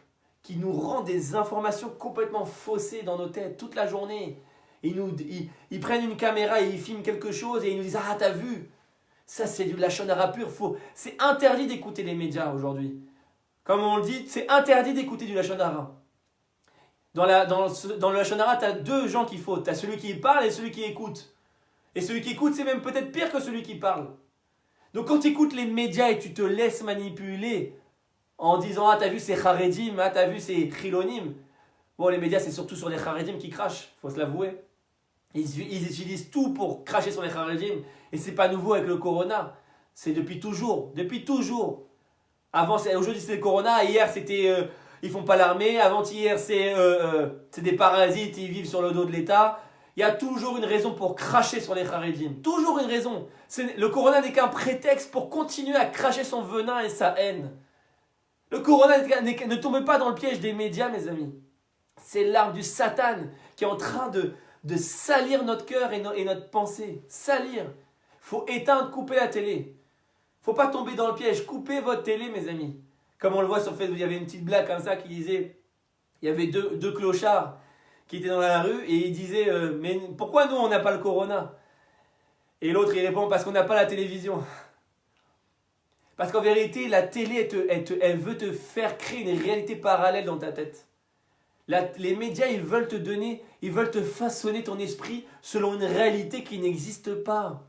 qui nous rend des informations complètement faussées dans nos têtes toute la journée. Ils prennent une caméra et ils filment quelque chose et ils nous disent « Ah, t'as vu ?» Ça, c'est du Lachon Hara pur. C'est interdit d'écouter les médias aujourd'hui. Comme on le dit, c'est interdit d'écouter du Lachon Hara. Dans le Lachon Hara, tu as deux gens qui fautent. Tu as celui qui parle et celui qui écoute. Et celui qui écoute, c'est même peut-être pire que celui qui parle. Donc quand tu écoutes les médias et tu te laisses manipuler en disant « Ah, t'as vu, c'est Haredim, ah, t'as vu, c'est Chilonim ». Bon, les médias, c'est surtout sur les Haredim qui crachent, il faut se l'avouer. Ils utilisent tout pour cracher sur les Haredim. Et c'est pas nouveau avec le Corona. C'est depuis toujours. Depuis toujours. Aujourd'hui, c'était le Corona. Hier, c'était... ils font pas l'armée. Avant-hier, c'est des parasites. Ils vivent sur le dos de l'État. Il y a toujours une raison pour cracher sur les Haredim. Toujours une raison. Le Corona n'est qu'un prétexte pour continuer à cracher son venin et sa haine. Le Corona ne tombe pas dans le piège des médias, mes amis. C'est l'arme du Satan qui est en train de salir notre cœur et notre pensée. Salir. Il faut éteindre, couper la télé. Il ne faut pas tomber dans le piège. Coupez votre télé, mes amis. Comme on le voit sur Facebook, il y avait une petite blague comme ça qui disait, il y avait deux clochards qui étaient dans la rue et ils disaient mais pourquoi nous on n'a pas le Corona? Et l'autre il répond parce qu'on n'a pas la télévision. Parce qu'en vérité la télé elle veut te faire créer une réalité parallèle dans ta tête. Les médias ils veulent te façonner ton esprit selon une réalité qui n'existe pas.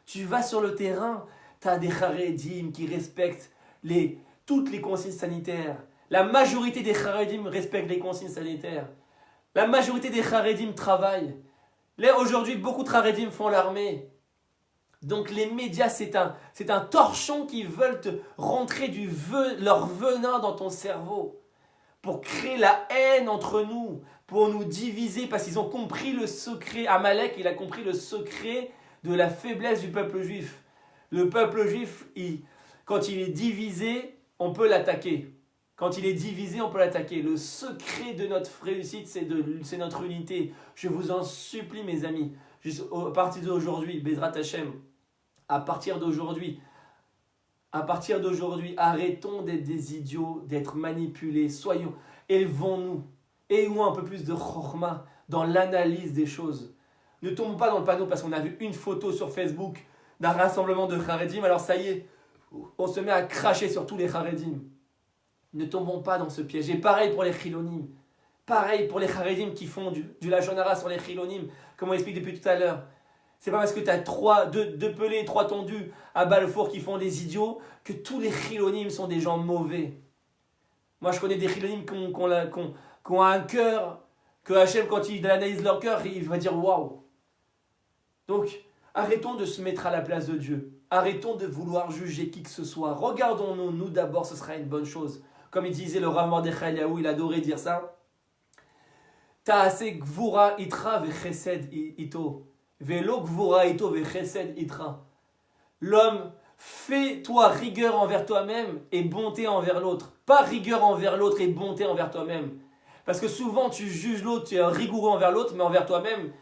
Tu vas sur le terrain, tu as des Haredim qui respectent toutes les consignes sanitaires. La majorité des Haredim respectent les consignes sanitaires. La majorité des Haredim travaillent. Là, aujourd'hui, beaucoup de Haredim font l'armée. Donc les médias, c'est un torchon qui veulent te rentrer leur venin dans ton cerveau. Pour créer la haine entre nous. Pour nous diviser. Parce qu'ils ont compris le secret. Amalek, il a compris le secret de la faiblesse du peuple juif. Le peuple juif, quand il est divisé, on peut l'attaquer. Quand il est divisé, on peut l'attaquer. Le secret de notre réussite, c'est notre unité. Je vous en supplie, mes amis. À partir d'aujourd'hui, Bezrat Hashem, à partir d'aujourd'hui, arrêtons d'être des idiots, d'être manipulés. Élevons-nous. Ayons un peu plus de chorma dans l'analyse des choses. Ne tombons pas dans le panneau parce qu'on a vu une photo sur Facebook d'un rassemblement de Haredim. Alors ça y est, on se met à cracher sur tous les Haredim. Ne tombons pas dans ce piège. Et pareil pour les Chilonim. Pareil pour les Haredim qui font du Lachon Hara sur les Chilonim, comme on explique depuis tout à l'heure. C'est pas parce que tu as deux pelés, 3 tondus à Balfour qui font des idiots que tous les Chilonim sont des gens mauvais. Moi, je connais des Chilonim qui ont un cœur, que Hachem, quand il analyse leur cœur, il va dire waouh. Donc, arrêtons de se mettre à la place de Dieu. Arrêtons de vouloir juger qui que ce soit. Regardons-nous, nous d'abord, ce sera une bonne chose. Comme il disait le Rav Mordechai Eliyahu, il adorait dire ça. Ta'ase gvura itra vechesed ito. Velo gvura ito vechesed itra. L'homme, fais-toi rigueur envers toi-même et bonté envers l'autre. Pas rigueur envers l'autre et bonté envers toi-même. Parce que souvent tu juges l'autre, tu es rigoureux envers l'autre, mais envers toi-même,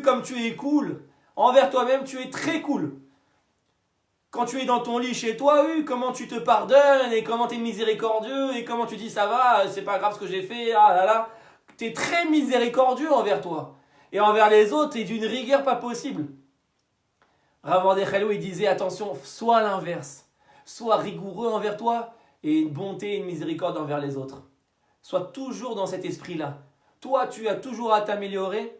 comme tu es cool. Envers toi-même, tu es très cool. Quand tu es dans ton lit chez toi, comment tu te pardonnes et comment tu es miséricordieux et comment tu dis ça va, c'est pas grave ce que j'ai fait, ah là là. tu es très miséricordieux envers toi. Et envers les autres, tu es d'une rigueur pas possible. Rav Mordechai il disait, attention, sois l'inverse. Sois rigoureux envers toi et une bonté et une miséricorde envers les autres. Sois toujours dans cet esprit-là. Toi, tu as toujours à t'améliorer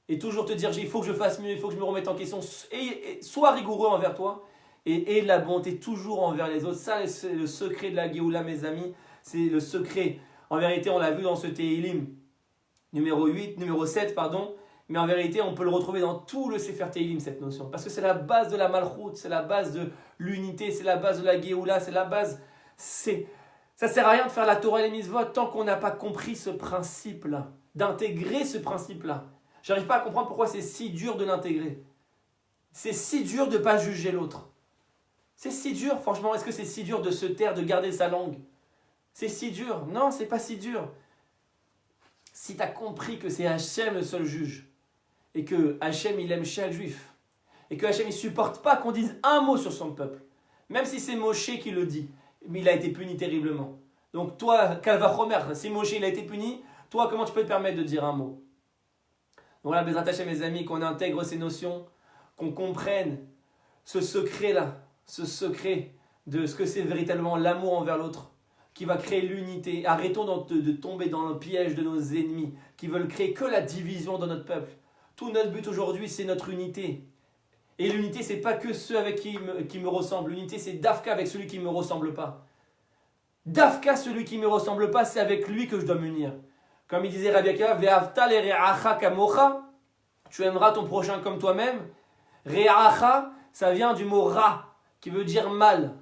et toujours te dire, il faut que je fasse mieux, il faut que je me remette en question. Et sois rigoureux envers toi et de la bonté toujours envers les autres. Ça, c'est le secret de la Géoula, mes amis. C'est le secret. En vérité, on l'a vu dans ce Tehillim numéro 7, pardon. Mais en vérité, on peut le retrouver dans tout le Sefer Tehillim, cette notion. Parce que c'est la base de la Malchut, c'est la base de l'unité, c'est la base de la Géoula, c'est la base. Ça sert à rien de faire la Torah et les mitzvot tant qu'on n'a pas compris ce principe-là, d'intégrer ce principe-là. J'arrive pas à comprendre pourquoi c'est si dur de l'intégrer. C'est si dur de ne pas juger l'autre. C'est si dur, franchement, est-ce que c'est si dur de se taire, de garder sa langue? C'est si dur? Non, c'est pas si dur. Si tu as compris que c'est Hachem le seul juge, et que Hachem il aime chaque juif, et que Hachem il supporte pas qu'on dise un mot sur son peuple, même si c'est Moshe qui le dit, mais il a été puni terriblement. Donc toi, Kalvachomer, si Moshe il a été puni, toi comment tu peux te permettre de dire un mot? Donc voilà, Bezrat Hachem, mes amis, qu'on intègre ces notions, qu'on comprenne ce secret-là, ce secret de ce que c'est véritablement l'amour envers l'autre, qui va créer l'unité. Arrêtons de tomber dans le piège de nos ennemis, qui veulent créer que la division dans notre peuple. Tout notre but aujourd'hui, c'est notre unité. Et l'unité, c'est pas que ceux avec qui me ressemblent. L'unité, c'est Dafka avec celui qui ne me ressemble pas. Dafka, celui qui ne me ressemble pas, c'est avec lui que je dois m'unir. Comme il disait Rabbi Akiva, Ve'avta le're'acha kamocha, tu aimeras ton prochain comme toi-même. Re'acha, ça vient du mot ra, qui veut dire mal.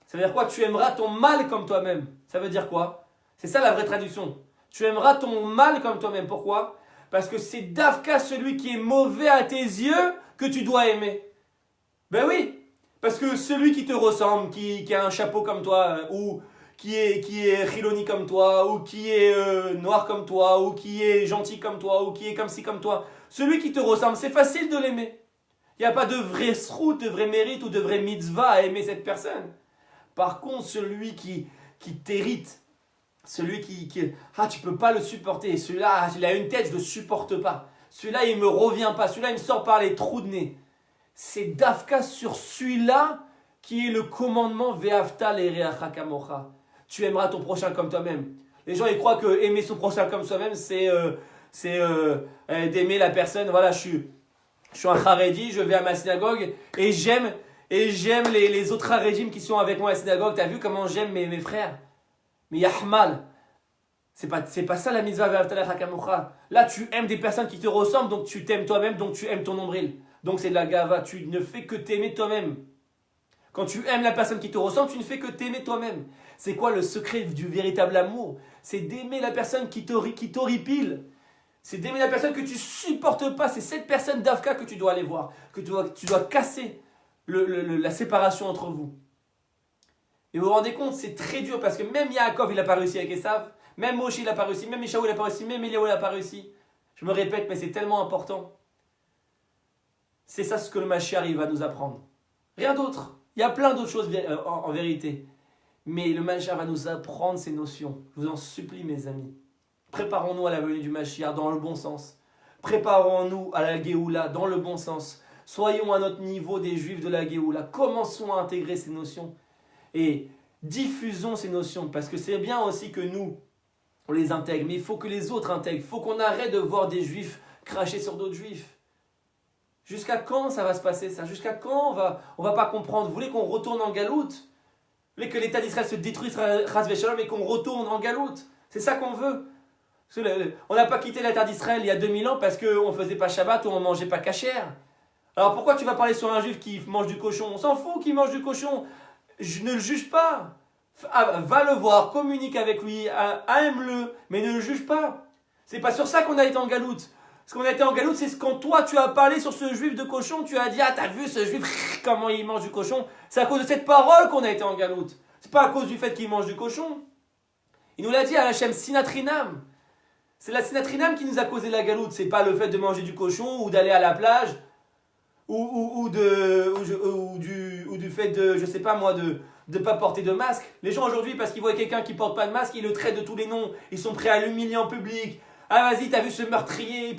Ça veut dire quoi? Tu aimeras ton mal comme toi-même. Ça veut dire quoi? C'est ça la vraie traduction. Tu aimeras ton mal comme toi-même. Pourquoi? Parce que c'est Dafka, celui qui est mauvais à tes yeux, que tu dois aimer. Ben oui, parce que celui qui te ressemble, qui a un chapeau comme toi, ou qui est chiloni comme toi, ou qui est noir comme toi, ou qui est gentil comme toi, ou qui est comme ci comme toi, celui qui te ressemble, c'est facile de l'aimer. Il n'y a pas de vrai srout, de vrai mérite ou de vrai mitzvah à aimer cette personne. Par contre, celui qui t'hérite, celui qui tu peux pas le supporter, celui-là, il a une tête, je le supporte pas. Celui-là, il me revient pas, celui-là, il me sort par les trous de nez. C'est Dafka sur celui-là qui est le commandement Ve'afta le'reacha kamocha. Tu aimeras ton prochain comme toi-même. Les gens, ils croient que aimer son prochain comme soi-même, c'est d'aimer la personne. Voilà, je suis un Haredi, je vais à ma synagogue et j'aime les autres Haredim qui sont avec moi à la synagogue. T'as vu comment j'aime mes frères? Mais Yahmal, c'est pas ça la mitzvah Ve'afta le'reacha kamocha. Là, tu aimes des personnes qui te ressemblent, donc tu t'aimes toi-même, donc tu aimes ton nombril. Donc c'est de la gava, tu ne fais que t'aimer toi-même. Quand tu aimes la personne qui te ressemble, tu ne fais que t'aimer toi-même. C'est quoi le secret du véritable amour? C'est d'aimer la personne qui t'horripile. C'est d'aimer la personne que tu supportes pas. C'est cette personne d'Afka que tu dois aller voir. Que tu dois casser la séparation entre vous. Et vous vous rendez compte, c'est très dur parce que même Yaakov, il n'a pas réussi avec Esav. Même Moshe, il n'a pas réussi. Même Ishaou, il n'a pas réussi. Même Eliaou, il n'a pas réussi. Je me répète, mais c'est tellement important. C'est ça ce que le Mashiach va nous apprendre. Rien d'autre. Il y a plein d'autres choses en vérité. Mais le Mashiach va nous apprendre ces notions. Je vous en supplie, mes amis. Préparons-nous à la venue du Mashiach dans le bon sens. Préparons-nous à la Géoula dans le bon sens. Soyons à notre niveau des Juifs de la Géoula. Commençons à intégrer ces notions. Et diffusons ces notions. Parce que c'est bien aussi que nous, on les intègre. Mais il faut que les autres intègrent. Il faut qu'on arrête de voir des Juifs cracher sur d'autres Juifs. Jusqu'à quand ça va se passer ça? Jusqu'à quand on va pas comprendre? Vous voulez qu'on retourne en galoute? Vous voulez que l'État d'Israël se détruise et qu'on retourne en galoute? C'est ça qu'on veut. On n'a pas quitté la terre d'Israël il y a 2000 ans parce qu'on ne faisait pas Shabbat ou on ne mangeait pas kasher. Alors pourquoi tu vas parler sur un juif qui mange du cochon? On s'en fout qu'il mange du cochon. Je ne le juge pas. Va le voir, communique avec lui, aime-le, mais ne le juge pas. C'est pas sur ça qu'on a été en galoute. Ce qu'on a été en galoute, c'est quand toi tu as parlé sur ce juif de cochon, tu as dit ah t'as vu ce juif comment il mange du cochon. C'est à cause de cette parole qu'on a été en galoute. C'est pas à cause du fait qu'il mange du cochon. Il nous l'a dit à Hachem Sinatrinam. C'est la Sinatrinam qui nous a causé la galoute. C'est pas le fait de manger du cochon ou d'aller à la plage ou du fait de je sais pas moi de de ne pas porter de masque. Les gens aujourd'hui, parce qu'ils voient quelqu'un qui ne porte pas de masque, ils le traitent de tous les noms. Ils sont prêts à l'humilier en public. Ah vas-y, t'as vu ce meurtrier?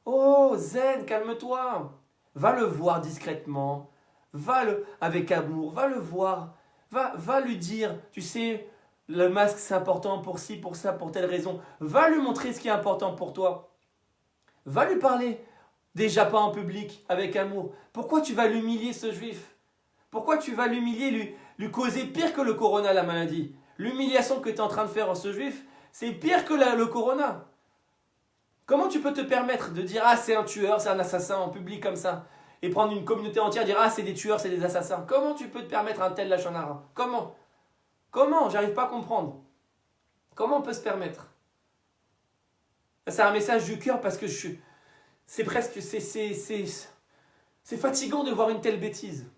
Oh, zen, calme-toi. Va le voir discrètement. Avec amour. Va le voir. Va lui dire, tu sais, le masque c'est important pour ci, pour ça, pour telle raison. Va lui montrer ce qui est important pour toi. Va lui parler. Déjà pas en public, avec amour. Pourquoi tu vas l'humilier ce juif? Pourquoi tu vas l'humilier, lui causer pire que le corona, la maladie? L'humiliation que tu es en train de faire en ce juif, c'est pire que le corona. Comment tu peux te permettre de dire ah c'est un tueur, c'est un assassin en public comme ça, et prendre une communauté entière et dire ah c'est des tueurs, c'est des assassins? Comment tu peux te permettre un tel lachon hara? Comment? J'arrive pas à comprendre. Comment on peut se permettre? C'est un message du cœur parce que c'est fatigant de voir une telle bêtise.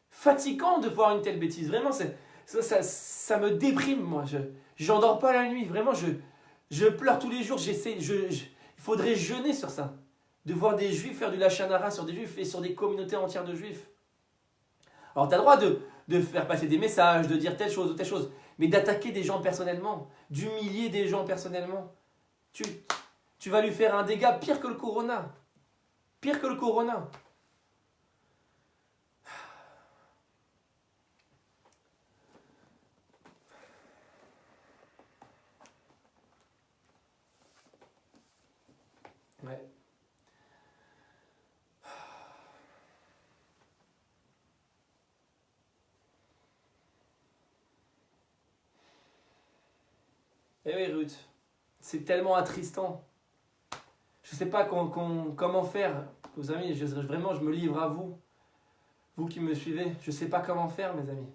Fatigant de voir une telle bêtise. Vraiment, ça me déprime, moi. J'endors pas la nuit. Vraiment, je pleure tous les jours. Il faudrait jeûner sur ça. De voir des juifs faire du lachon hara sur des juifs et sur des communautés entières de juifs. Alors, tu as le droit de faire passer des messages, de dire telle chose ou telle chose. Mais d'attaquer des gens personnellement, d'humilier des gens personnellement. Tu vas lui faire un dégât pire que le corona. Pire que le corona. Ouais. Eh oui, Ruth, c'est tellement attristant. Je ne sais pas comment faire. Vos amis, vraiment, je me livre à vous. Vous qui me suivez, je ne sais pas comment faire, mes amis.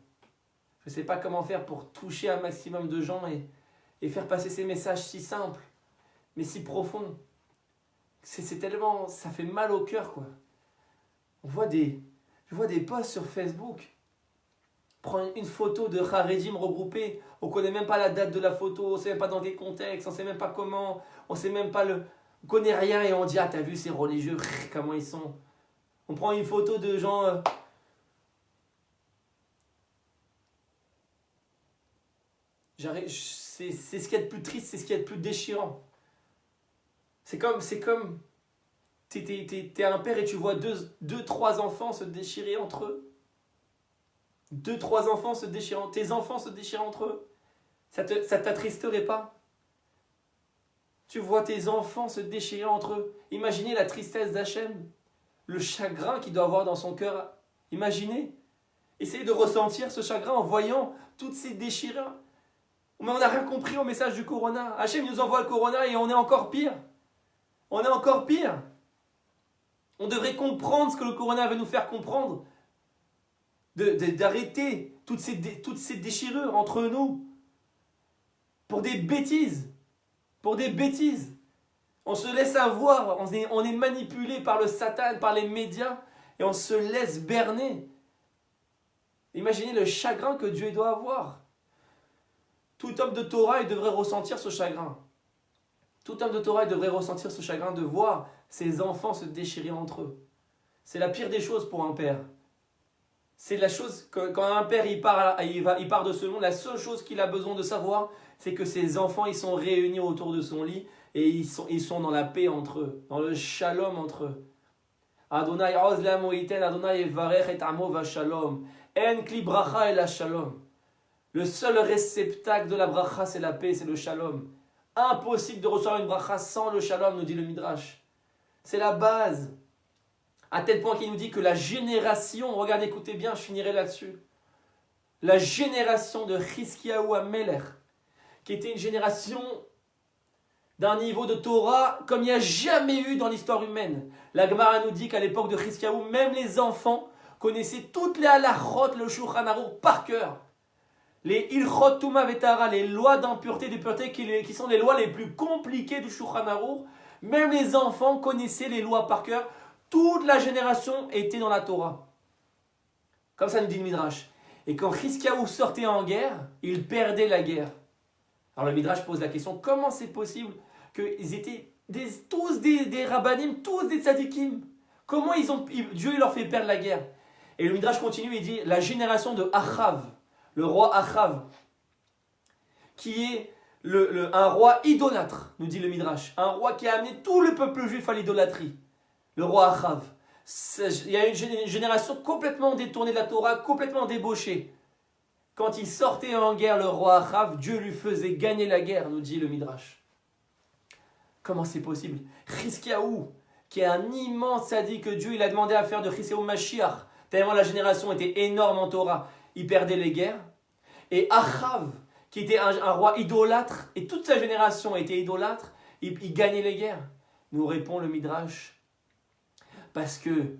Je ne sais pas comment faire pour toucher un maximum de gens et faire passer ces messages si simples, mais si profonds. C'est tellement... Ça fait mal au cœur, quoi. Je vois des posts sur Facebook. Prendre une photo de Haredim regroupés. On ne connaît même pas la date de la photo, on ne sait même pas dans quel contexte, on ne sait même pas comment, on sait même pas on connaît rien et on dit ah t'as vu ces religieux, comment ils sont. On prend une photo de gens... c'est ce qu'il y a de plus triste, c'est ce qu'il y a de plus déchirant. C'est comme t'es un père et tu vois trois enfants se déchirer entre eux. Trois enfants se déchirant, tes enfants se déchirent entre eux. Ça t'attristerait pas? Tu vois tes enfants se déchirer entre eux. Imaginez la tristesse d'Hachem, le chagrin qu'il doit avoir dans son cœur. Imaginez. Essayez de ressentir ce chagrin en voyant toutes ces déchirures. Mais on n'a rien compris au message du corona. Hachem nous envoie le corona et on est encore pire. On est encore pire. On devrait comprendre ce que le corona veut nous faire comprendre. D'arrêter toutes ces déchirures entre nous. Pour des bêtises. Pour des bêtises. On se laisse avoir. On est manipulé par le Satan, par les médias. Et on se laisse berner. Imaginez le chagrin que Dieu doit avoir. Tout homme de Torah, il devrait ressentir ce chagrin. Tout homme de Torah, il devrait ressentir ce chagrin de voir ses enfants se déchirer entre eux. C'est la pire des choses pour un père. C'est la chose, quand un père il part de ce monde, la seule chose qu'il a besoin de savoir, c'est que ses enfants ils sont réunis autour de son lit et ils sont dans la paix entre eux, dans le shalom entre eux. Adonai oz la'amo yiten, Adonai yevarech et amo v'shalom. En kli bracha et la shalom. Le seul réceptacle de la bracha, c'est la paix, c'est le shalom. Impossible de recevoir une bracha sans le shalom, nous dit le Midrash. C'est la base. À tel point qu'il nous dit que la génération, regardez, écoutez bien, je finirai là-dessus. La génération de Chizkiyahu HaMelech, qui était une génération d'un niveau de Torah comme il n'y a jamais eu dans l'histoire humaine. La Gemara nous dit qu'à l'époque de Chizkiyahu, même les enfants connaissaient toutes les halachot, le Shulchan Aruch par cœur. Les Ilchot Tuma Vetara, les lois d'impureté et de pureté qui sont les lois les plus compliquées du Shulchan Aruch, même les enfants connaissaient les lois par cœur. Toute la génération était dans la Torah. Comme ça nous dit le Midrash. Et quand Chizkiyahu sortait en guerre, il perdait la guerre. Alors le Midrash pose la question, comment c'est possible qu'ils étaient tous des rabbanim, tous des tzadikim? Comment Dieu leur fait perdre la guerre? Et le Midrash continue et dit, la génération de Achav, le roi Achav, qui est un roi idolâtre, nous dit le Midrash, un roi qui a amené tout le peuple juif à l'idolâtrie, le roi Achav. Il y a une génération complètement détournée de la Torah, complètement débauchée. Quand il sortait en guerre, le roi Achav, Dieu lui faisait gagner la guerre, nous dit le Midrash. Comment c'est possible? Chizkiyahu, qui est un immense sadique que Dieu il a demandé à faire de Chizkiyahu Mashiach, tellement la génération était énorme en Torah, il perdait les guerres. Et Achav, qui était un roi idolâtre, et toute sa génération était idolâtre, il gagnait les guerres. Nous répond le Midrash, parce que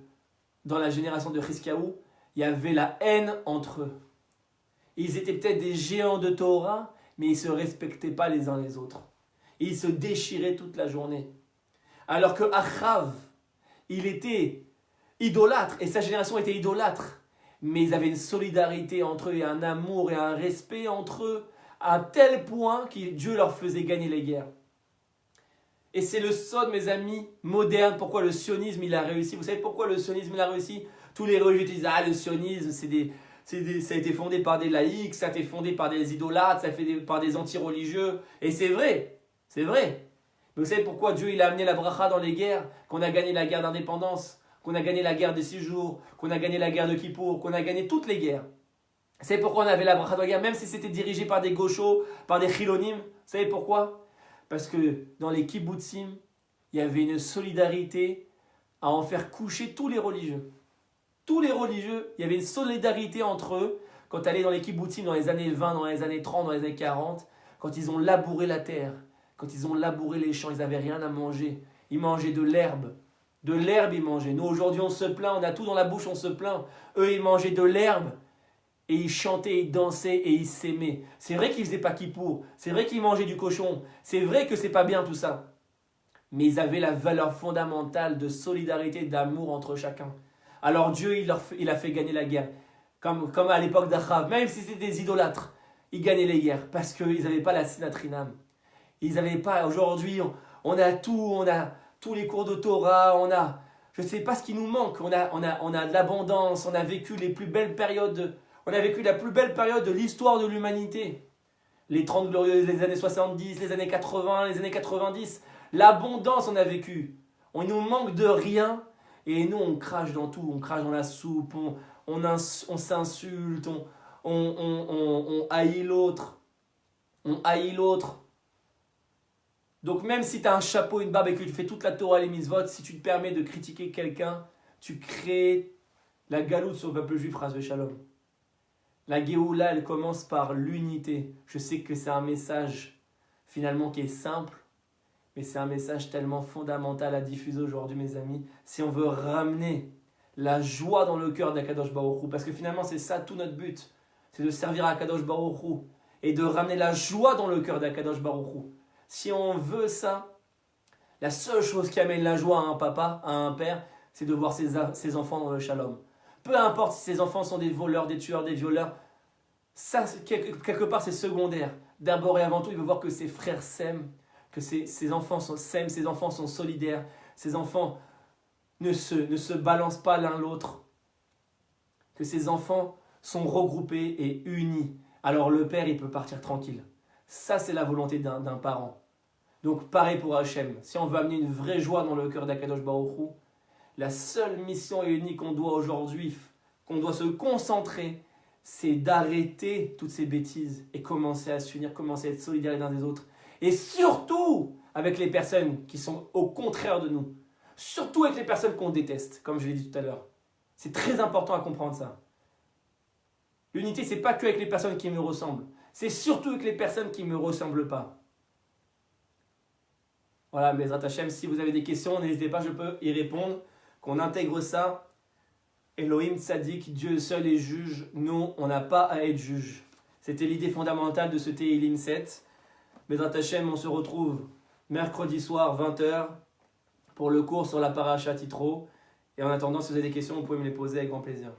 dans la génération de Chizkiyahu, il y avait la haine entre eux. Ils étaient peut-être des géants de Torah, mais ils ne se respectaient pas les uns les autres. Ils se déchiraient toute la journée. Alors que Achav, il était idolâtre, et sa génération était idolâtre, mais ils avaient une solidarité entre eux, et un amour et un respect entre eux, à tel point que Dieu leur faisait gagner les guerres. Et c'est le sod, mes amis, moderne, pourquoi le sionisme il a réussi. Vous savez pourquoi le sionisme il a réussi? Tous les religieux disent, ah le sionisme ça a été fondé par des laïcs, ça a été fondé par des idolâtres, ça a été fondé par des anti-religieux. Et c'est vrai, c'est vrai. Mais vous savez pourquoi Dieu il a amené la bracha dans les guerres? Qu'on a gagné la guerre d'indépendance, qu'on a gagné la guerre des 6 jours, qu'on a gagné la guerre de Kippour, qu'on a gagné toutes les guerres. C'est pourquoi on avait la bracha dans la guerre, même si c'était dirigé par des gauchos, par des chilonim. Vous savez pourquoi? Parce que dans les kibbutzim, il y avait une solidarité à en faire coucher tous les religieux. Tous les religieux, il y avait une solidarité entre eux. Quand tu allais dans les kibbutzim dans les années 20, dans les années 30, dans les années 40, quand ils ont labouré la terre, quand ils ont labouré les champs, ils n'avaient rien à manger. Ils mangeaient de l'herbe. De l'herbe, ils mangeaient. Nous, aujourd'hui, on se plaint, on a tout dans la bouche, on se plaint. Eux, ils mangeaient de l'herbe. Et ils chantaient, ils dansaient et ils s'aimaient. C'est vrai qu'ils faisaient pas kippour. C'est vrai qu'ils mangeaient du cochon. C'est vrai que c'est pas bien tout ça. Mais ils avaient la valeur fondamentale de solidarité et d'amour entre chacun. Alors Dieu, il a fait gagner la guerre. Comme à l'époque d'Achav. Même si c'était des idolâtres, ils gagnaient les guerres. Parce qu'ils n'avaient pas la sinatrinam. Ils n'avaient pas... Aujourd'hui, on a tout. On a tous les cours de Torah. On a... Je ne sais pas ce qui nous manque. On a de l'abondance. On a vécu les plus belles périodes... On a vécu la plus belle période de l'histoire de l'humanité. Les 30 glorieuses, les années 70, les années 80, les années 90. L'abondance, on a vécu. On nous manque de rien. Et nous, on crache dans tout. On crache dans la soupe. On s'insulte. On haït l'autre. On haït l'autre. Donc même si tu as un chapeau, une barbe et que tu fais toute la Torah et les mitzvot, si tu te permets de critiquer quelqu'un, tu crées la galoute sur le peuple juif, ras shalom. La Géoula, elle commence par l'unité. Je sais que c'est un message finalement qui est simple, mais c'est un message tellement fondamental à diffuser aujourd'hui, mes amis. Si on veut ramener la joie dans le cœur d'Akadosh Baruch Hu, parce que finalement c'est ça tout notre but, c'est de servir à Akadosh Baruch Hu et de ramener la joie dans le cœur d'Akadosh Baruch Hu. Si on veut ça, la seule chose qui amène la joie à un papa, à un père, c'est de voir ses enfants dans le shalom. Peu importe si ses enfants sont des voleurs, des tueurs, des violeurs, ça, quelque part, c'est secondaire. D'abord et avant tout, il veut voir que ses frères s'aiment, que ses enfants s'aiment, ses enfants sont solidaires, ses enfants ne se balancent pas l'un l'autre, que ses enfants sont regroupés et unis. Alors le père, il peut partir tranquille. Ça, c'est la volonté d'un parent. Donc, pareil pour Hachem. Si on veut amener une vraie joie dans le cœur d'Akadosh Baruch Hu, la seule mission et unique qu'on doit aujourd'hui, qu'on doit se concentrer, c'est d'arrêter toutes ces bêtises et commencer à s'unir, commencer à être solidaires les uns des autres. Et surtout avec les personnes qui sont au contraire de nous. Surtout avec les personnes qu'on déteste, comme je l'ai dit tout à l'heure. C'est très important à comprendre ça. L'unité, c'est pas que avec les personnes qui me ressemblent. C'est surtout avec les personnes qui ne me ressemblent pas. Voilà, Bezrat Hashem, si vous avez des questions, n'hésitez pas, je peux y répondre. Qu'on intègre ça. Elohim Tzadik, Dieu seul est juge. Nous, on n'a pas à être juge. C'était l'idée fondamentale de ce Tehillim 7. Bezrat Hashem, on se retrouve mercredi soir, 20h, pour le cours sur la Paracha Titro. Et en attendant, si vous avez des questions, vous pouvez me les poser avec grand plaisir.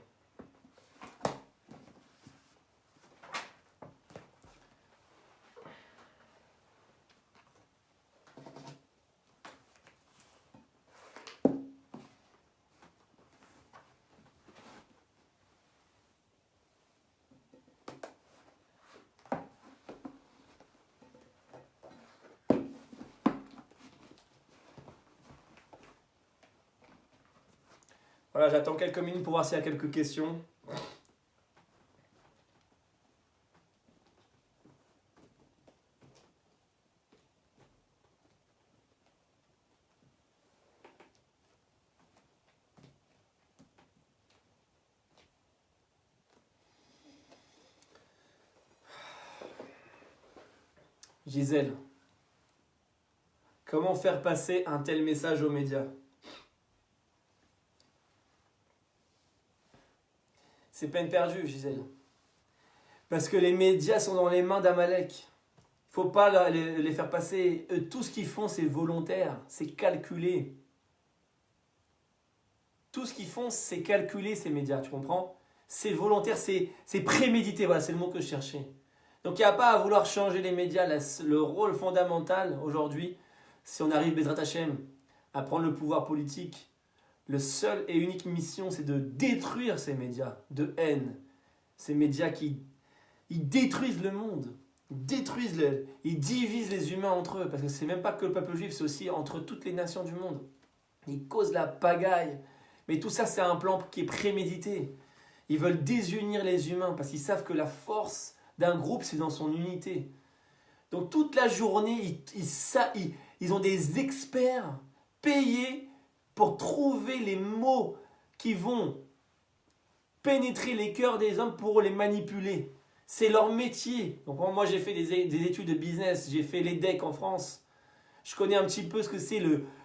Voilà, j'attends quelques minutes pour voir s'il y a quelques questions. Gisèle, comment faire passer un tel message aux médias? C'est peine perdue, Gisèle. Parce que les médias sont dans les mains d'Amalek. Il ne faut pas les faire passer. Tout ce qu'ils font, c'est volontaire, c'est calculé. Tout ce qu'ils font, c'est calculé, ces médias, tu comprends? C'est volontaire, c'est prémédité, voilà, c'est le mot que je cherchais. Donc il n'y a pas à vouloir changer les médias. Le rôle fondamental aujourd'hui, si on arrive, Bezrat Hashem, à prendre le pouvoir politique, le seul et unique mission, c'est de détruire ces médias de haine. Ces médias qui ils détruisent le monde, ils divisent les humains entre eux, parce que c'est même pas que le peuple juif, c'est aussi entre toutes les nations du monde. Ils causent la pagaille. Mais tout ça, c'est un plan qui est prémédité. Ils veulent désunir les humains, parce qu'ils savent que la force d'un groupe, c'est dans son unité. Donc toute la journée, ils ont des experts payés pour trouver les mots qui vont pénétrer les cœurs des hommes pour les manipuler. C'est leur métier. Donc moi, j'ai fait des études de business, j'ai fait l'EDEC en France. Je connais un petit peu ce que c'est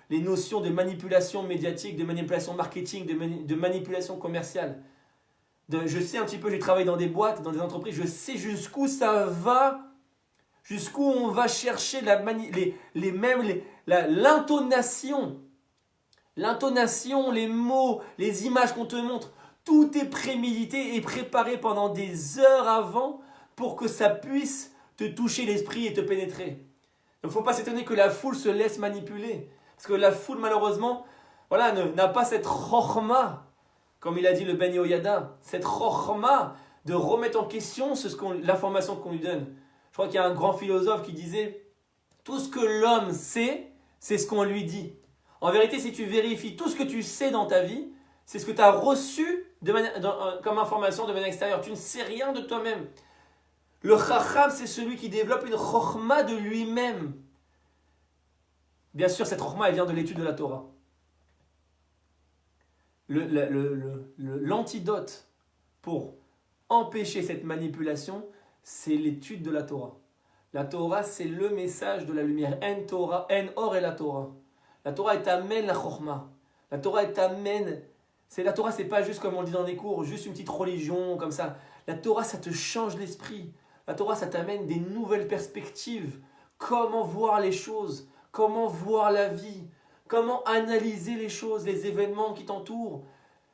les notions de manipulation médiatique, de manipulation marketing, de manipulation commerciale. Je sais un petit peu, j'ai travaillé dans des boîtes, dans des entreprises, je sais jusqu'où ça va, jusqu'où on va chercher l'intonation. L'intonation, les mots, les images qu'on te montre, tout est prémédité et préparé pendant des heures avant pour que ça puisse te toucher l'esprit et te pénétrer. Donc il ne faut pas s'étonner que la foule se laisse manipuler. Parce que la foule, malheureusement, voilà, n'a pas cette chokhma, comme il a dit le Ben Yehoyada, cette chokhma de remettre en question l'information qu'on lui donne. Je crois qu'il y a un grand philosophe qui disait « Tout ce que l'homme sait, c'est ce qu'on lui dit ». En vérité, si tu vérifies tout ce que tu sais dans ta vie, c'est ce que tu as reçu comme information de manière extérieure. Tu ne sais rien de toi-même. Le chacham, c'est celui qui développe une chokhma de lui-même. Bien sûr, cette chokhma, elle vient de l'étude de la Torah. L'antidote pour empêcher cette manipulation, c'est l'étude de la Torah. La Torah, c'est le message de la lumière. En Torah, en or et la Torah. La Torah, elle t'amène la chokhma. La Torah, elle t'amène... La Torah, c'est pas juste comme on le dit dans les cours, juste une petite religion comme ça. La Torah, ça te change l'esprit. La Torah, ça t'amène des nouvelles perspectives. Comment voir les choses, comment voir la vie, comment analyser les choses, les événements qui t'entourent.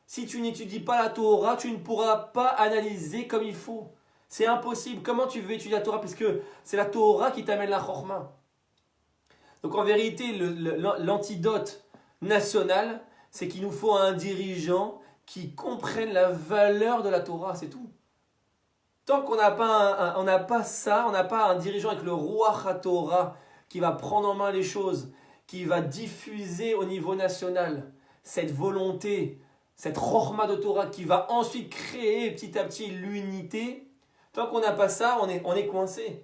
Si tu n'étudies pas la Torah, tu ne pourras pas analyser comme il faut. C'est impossible. Comment tu veux étudier la Torah puisque c'est la Torah qui t'amène la chokhma. Donc en vérité, l'antidote national, c'est qu'il nous faut un dirigeant qui comprenne la valeur de la Torah, c'est tout. Tant qu'on n'a pas ça, on n'a pas un dirigeant avec le Ruach HaTorah qui va prendre en main les choses, qui va diffuser au niveau national cette volonté, cette chokhma de Torah qui va ensuite créer petit à petit l'unité. Tant qu'on n'a pas ça, on est coincé.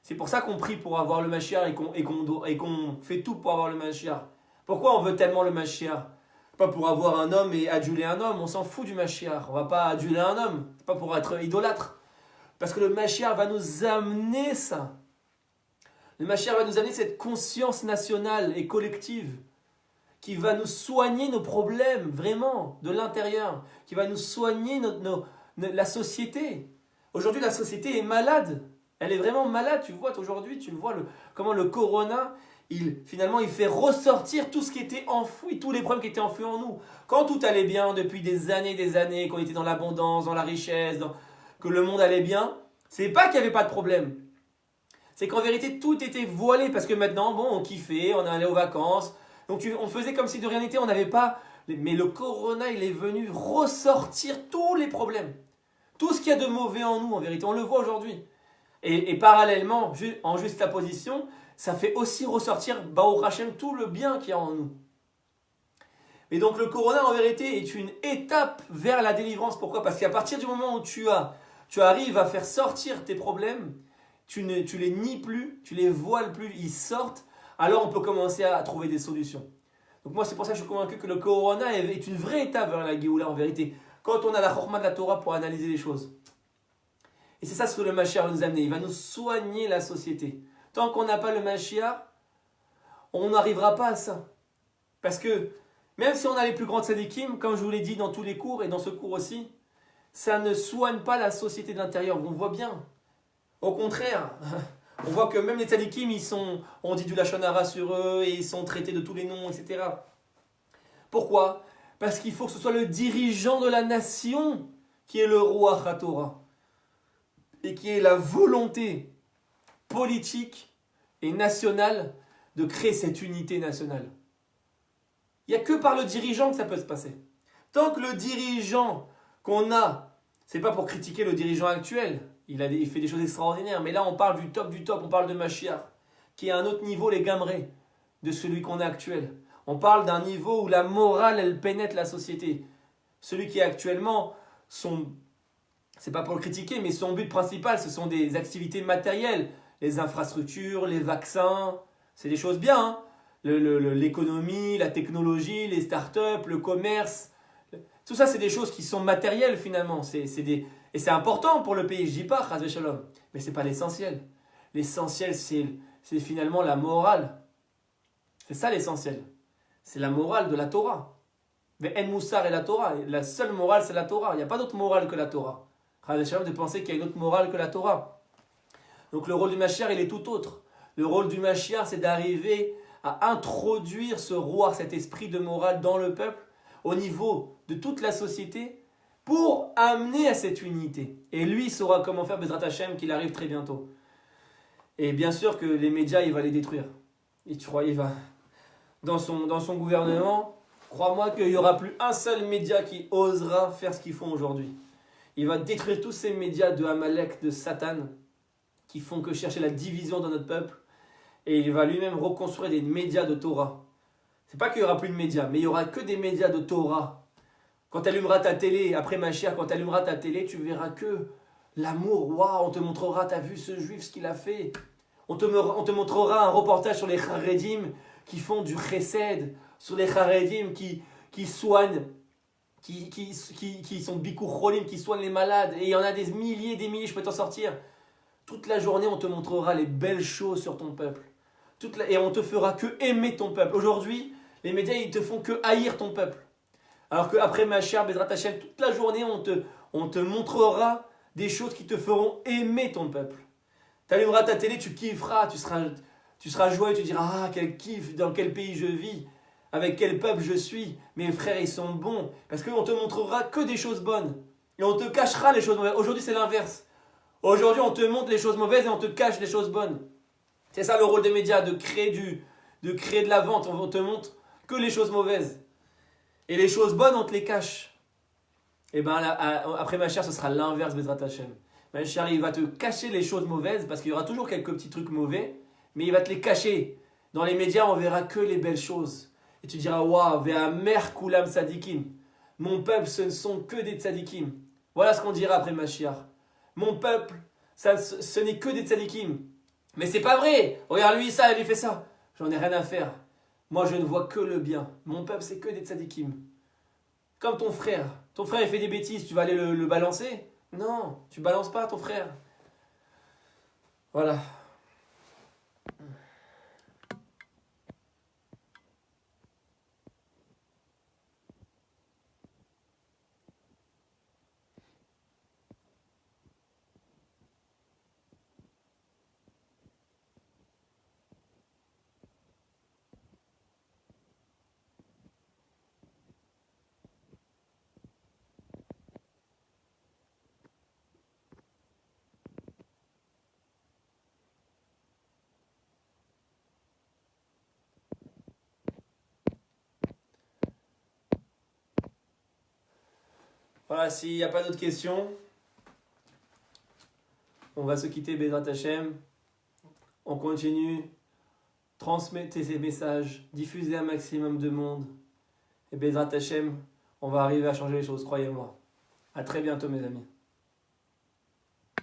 C'est pour ça qu'on prie pour avoir le Mashiach et qu'on fait tout pour avoir le Mashiach. Pourquoi on veut tellement le Mashiach? Pas pour avoir un homme et aduler un homme, on s'en fout du Mashiach. On ne va pas aduler un homme, c'est pas pour être idolâtre. Parce que le Mashiach va nous amener ça. Le Mashiach va nous amener cette conscience nationale et collective qui va nous soigner nos problèmes, vraiment, de l'intérieur, qui va nous soigner la société. Aujourd'hui, la société est malade. Elle est vraiment malade. Tu vois, aujourd'hui, tu le vois, comment le corona... Finalement, il fait ressortir tout ce qui était enfoui, tous les problèmes qui étaient enfouis en nous. Quand tout allait bien depuis des années, qu'on était dans l'abondance, dans la richesse, que le monde allait bien, c'est pas qu'il n'y avait pas de problème. C'est qu'en vérité, tout était voilé parce que maintenant, bon, on kiffait, on allait aux vacances. Donc on faisait comme si de rien n'était, on n'avait pas... Mais le corona, il est venu ressortir tous les problèmes. Tout ce qu'il y a de mauvais en nous, en vérité, on le voit aujourd'hui. Et parallèlement, en juxtaposition, ça fait aussi ressortir, Baruch Hashem, tout le bien qu'il y a en nous. Et donc le Corona en vérité est une étape vers la délivrance. Pourquoi? Parce qu'à partir du moment où tu arrives à faire sortir tes problèmes, tu les nies plus, tu les voiles plus, ils sortent, alors on peut commencer à trouver des solutions. Donc moi c'est pour ça que je suis convaincu que le Corona est une vraie étape vers la Géoula en vérité. Quand on a la Chorma de la Torah pour analyser les choses. Et c'est ça ce que le Mashiach va nous amener. Il va nous soigner la société. Tant qu'on n'a pas le Mashiach, on n'arrivera pas à ça. Parce que même si on a les plus grands tzadikim, comme je vous l'ai dit dans tous les cours et dans ce cours aussi, ça ne soigne pas la société de l'intérieur. On voit bien. Au contraire, on voit que même les tzadikim, on dit du lachon hara sur eux et ils sont traités de tous les noms, etc. Pourquoi? Parce qu'il faut que ce soit le dirigeant de la nation qui est le roi HaTorah et qui ait la volonté politique et nationale de créer cette unité nationale. Il n'y a que par le dirigeant que ça peut se passer. Tant que le dirigeant qu'on a, c'est pas pour critiquer le dirigeant actuel, il fait des choses extraordinaires, mais là on parle du top, on parle de Mashiach, qui est à un autre niveau, les gamrés, de celui qu'on a actuel. On parle d'un niveau où la morale, elle pénètre la société. Celui qui est actuellement, c'est pas pour le critiquer, mais son but principal, ce sont des activités matérielles, les infrastructures, les vaccins, c'est des choses bien, hein. L'économie, la technologie, les startups, le commerce, tout ça c'est des choses qui sont matérielles finalement, et c'est important pour le pays, je dis pas, Chas v'Shalom, mais c'est pas l'essentiel. L'essentiel c'est finalement la morale, c'est ça l'essentiel, c'est la morale de la Torah. Mais En Moussar et la Torah, la seule morale c'est la Torah, il n'y a pas d'autre morale que la Torah. Chas v'Shalom de penser qu'il y a une autre morale que la Torah. Donc le rôle du Mashiach il est tout autre. Le rôle du Mashiach c'est d'arriver à introduire ce roi, cet esprit de morale dans le peuple, au niveau de toute la société, pour amener à cette unité. Et lui saura comment faire Bezrat Hashem, qu'il arrive très bientôt. Et bien sûr que les médias, il va les détruire. Et tu crois, il va... Dans son gouvernement, crois-moi qu'il n'y aura plus un seul média qui osera faire ce qu'ils font aujourd'hui. Il va détruire tous ces médias de Amalek, de Satan, qui font que chercher la division dans notre peuple. Et il va lui-même reconstruire des médias de Torah. C'est pas qu'il n'y aura plus de médias, mais il n'y aura que des médias de Torah. Quand tu allumeras ta télé, après Mashiach, quand tu allumeras ta télé, tu verras que l'amour, waouh, on te montrera, t'as vu ce juif, ce qu'il a fait. On te montrera un reportage sur les Charedim qui font du chesed, sur les Charedim qui soignent, qui sont bikur cholim, qui soignent les malades. Et il y en a des milliers, je peux t'en sortir. Toute la journée, on te montrera les belles choses sur ton peuple. Et on te fera que aimer ton peuple. Aujourd'hui, les médias, ils te font que haïr ton peuple. Alors qu'après Mashiach, Bezrat Hashem, toute la journée, on te montrera des choses qui te feront aimer ton peuple. Tu allumeras ta télé, tu kifferas, tu seras joyeux, tu diras « Ah, quel kiff, dans quel pays je vis, avec quel peuple je suis, mes frères, ils sont bons. » Parce qu'on te montrera que des choses bonnes. Et on te cachera les choses mauvaises. Aujourd'hui, c'est l'inverse. Aujourd'hui, on te montre les choses mauvaises et on te cache les choses bonnes. C'est ça le rôle des médias, de créer de la vente. On te montre que les choses mauvaises. Et les choses bonnes, on te les cache. Et bien après Mashiach, ce sera l'inverse, Bezrat Hashem. Mashiach, il va te cacher les choses mauvaises, parce qu'il y aura toujours quelques petits trucs mauvais, mais il va te les cacher. Dans les médias, on verra que les belles choses. Et tu diras, waouh, ve'amer kulam tzadikim. Mon peuple, ce ne sont que des tzadikim. Voilà ce qu'on dira après Mashiach. Mon peuple, ce n'est que des tzadikim. Mais c'est pas vrai. Regarde lui ça, lui fait ça. J'en ai rien à faire. Moi, je ne vois que le bien. Mon peuple, c'est que des tzadikim. Comme ton frère. Ton frère, il fait des bêtises. Tu vas aller le balancer? Non, tu balances pas ton frère. Voilà. Voilà, s'il n'y a pas d'autres questions, on va se quitter, Bezrat Hashem. On continue. Transmettez ces messages. Diffusez un maximum de monde. Et Bezrat Hashem, on va arriver à changer les choses, croyez-moi. À très bientôt mes amis.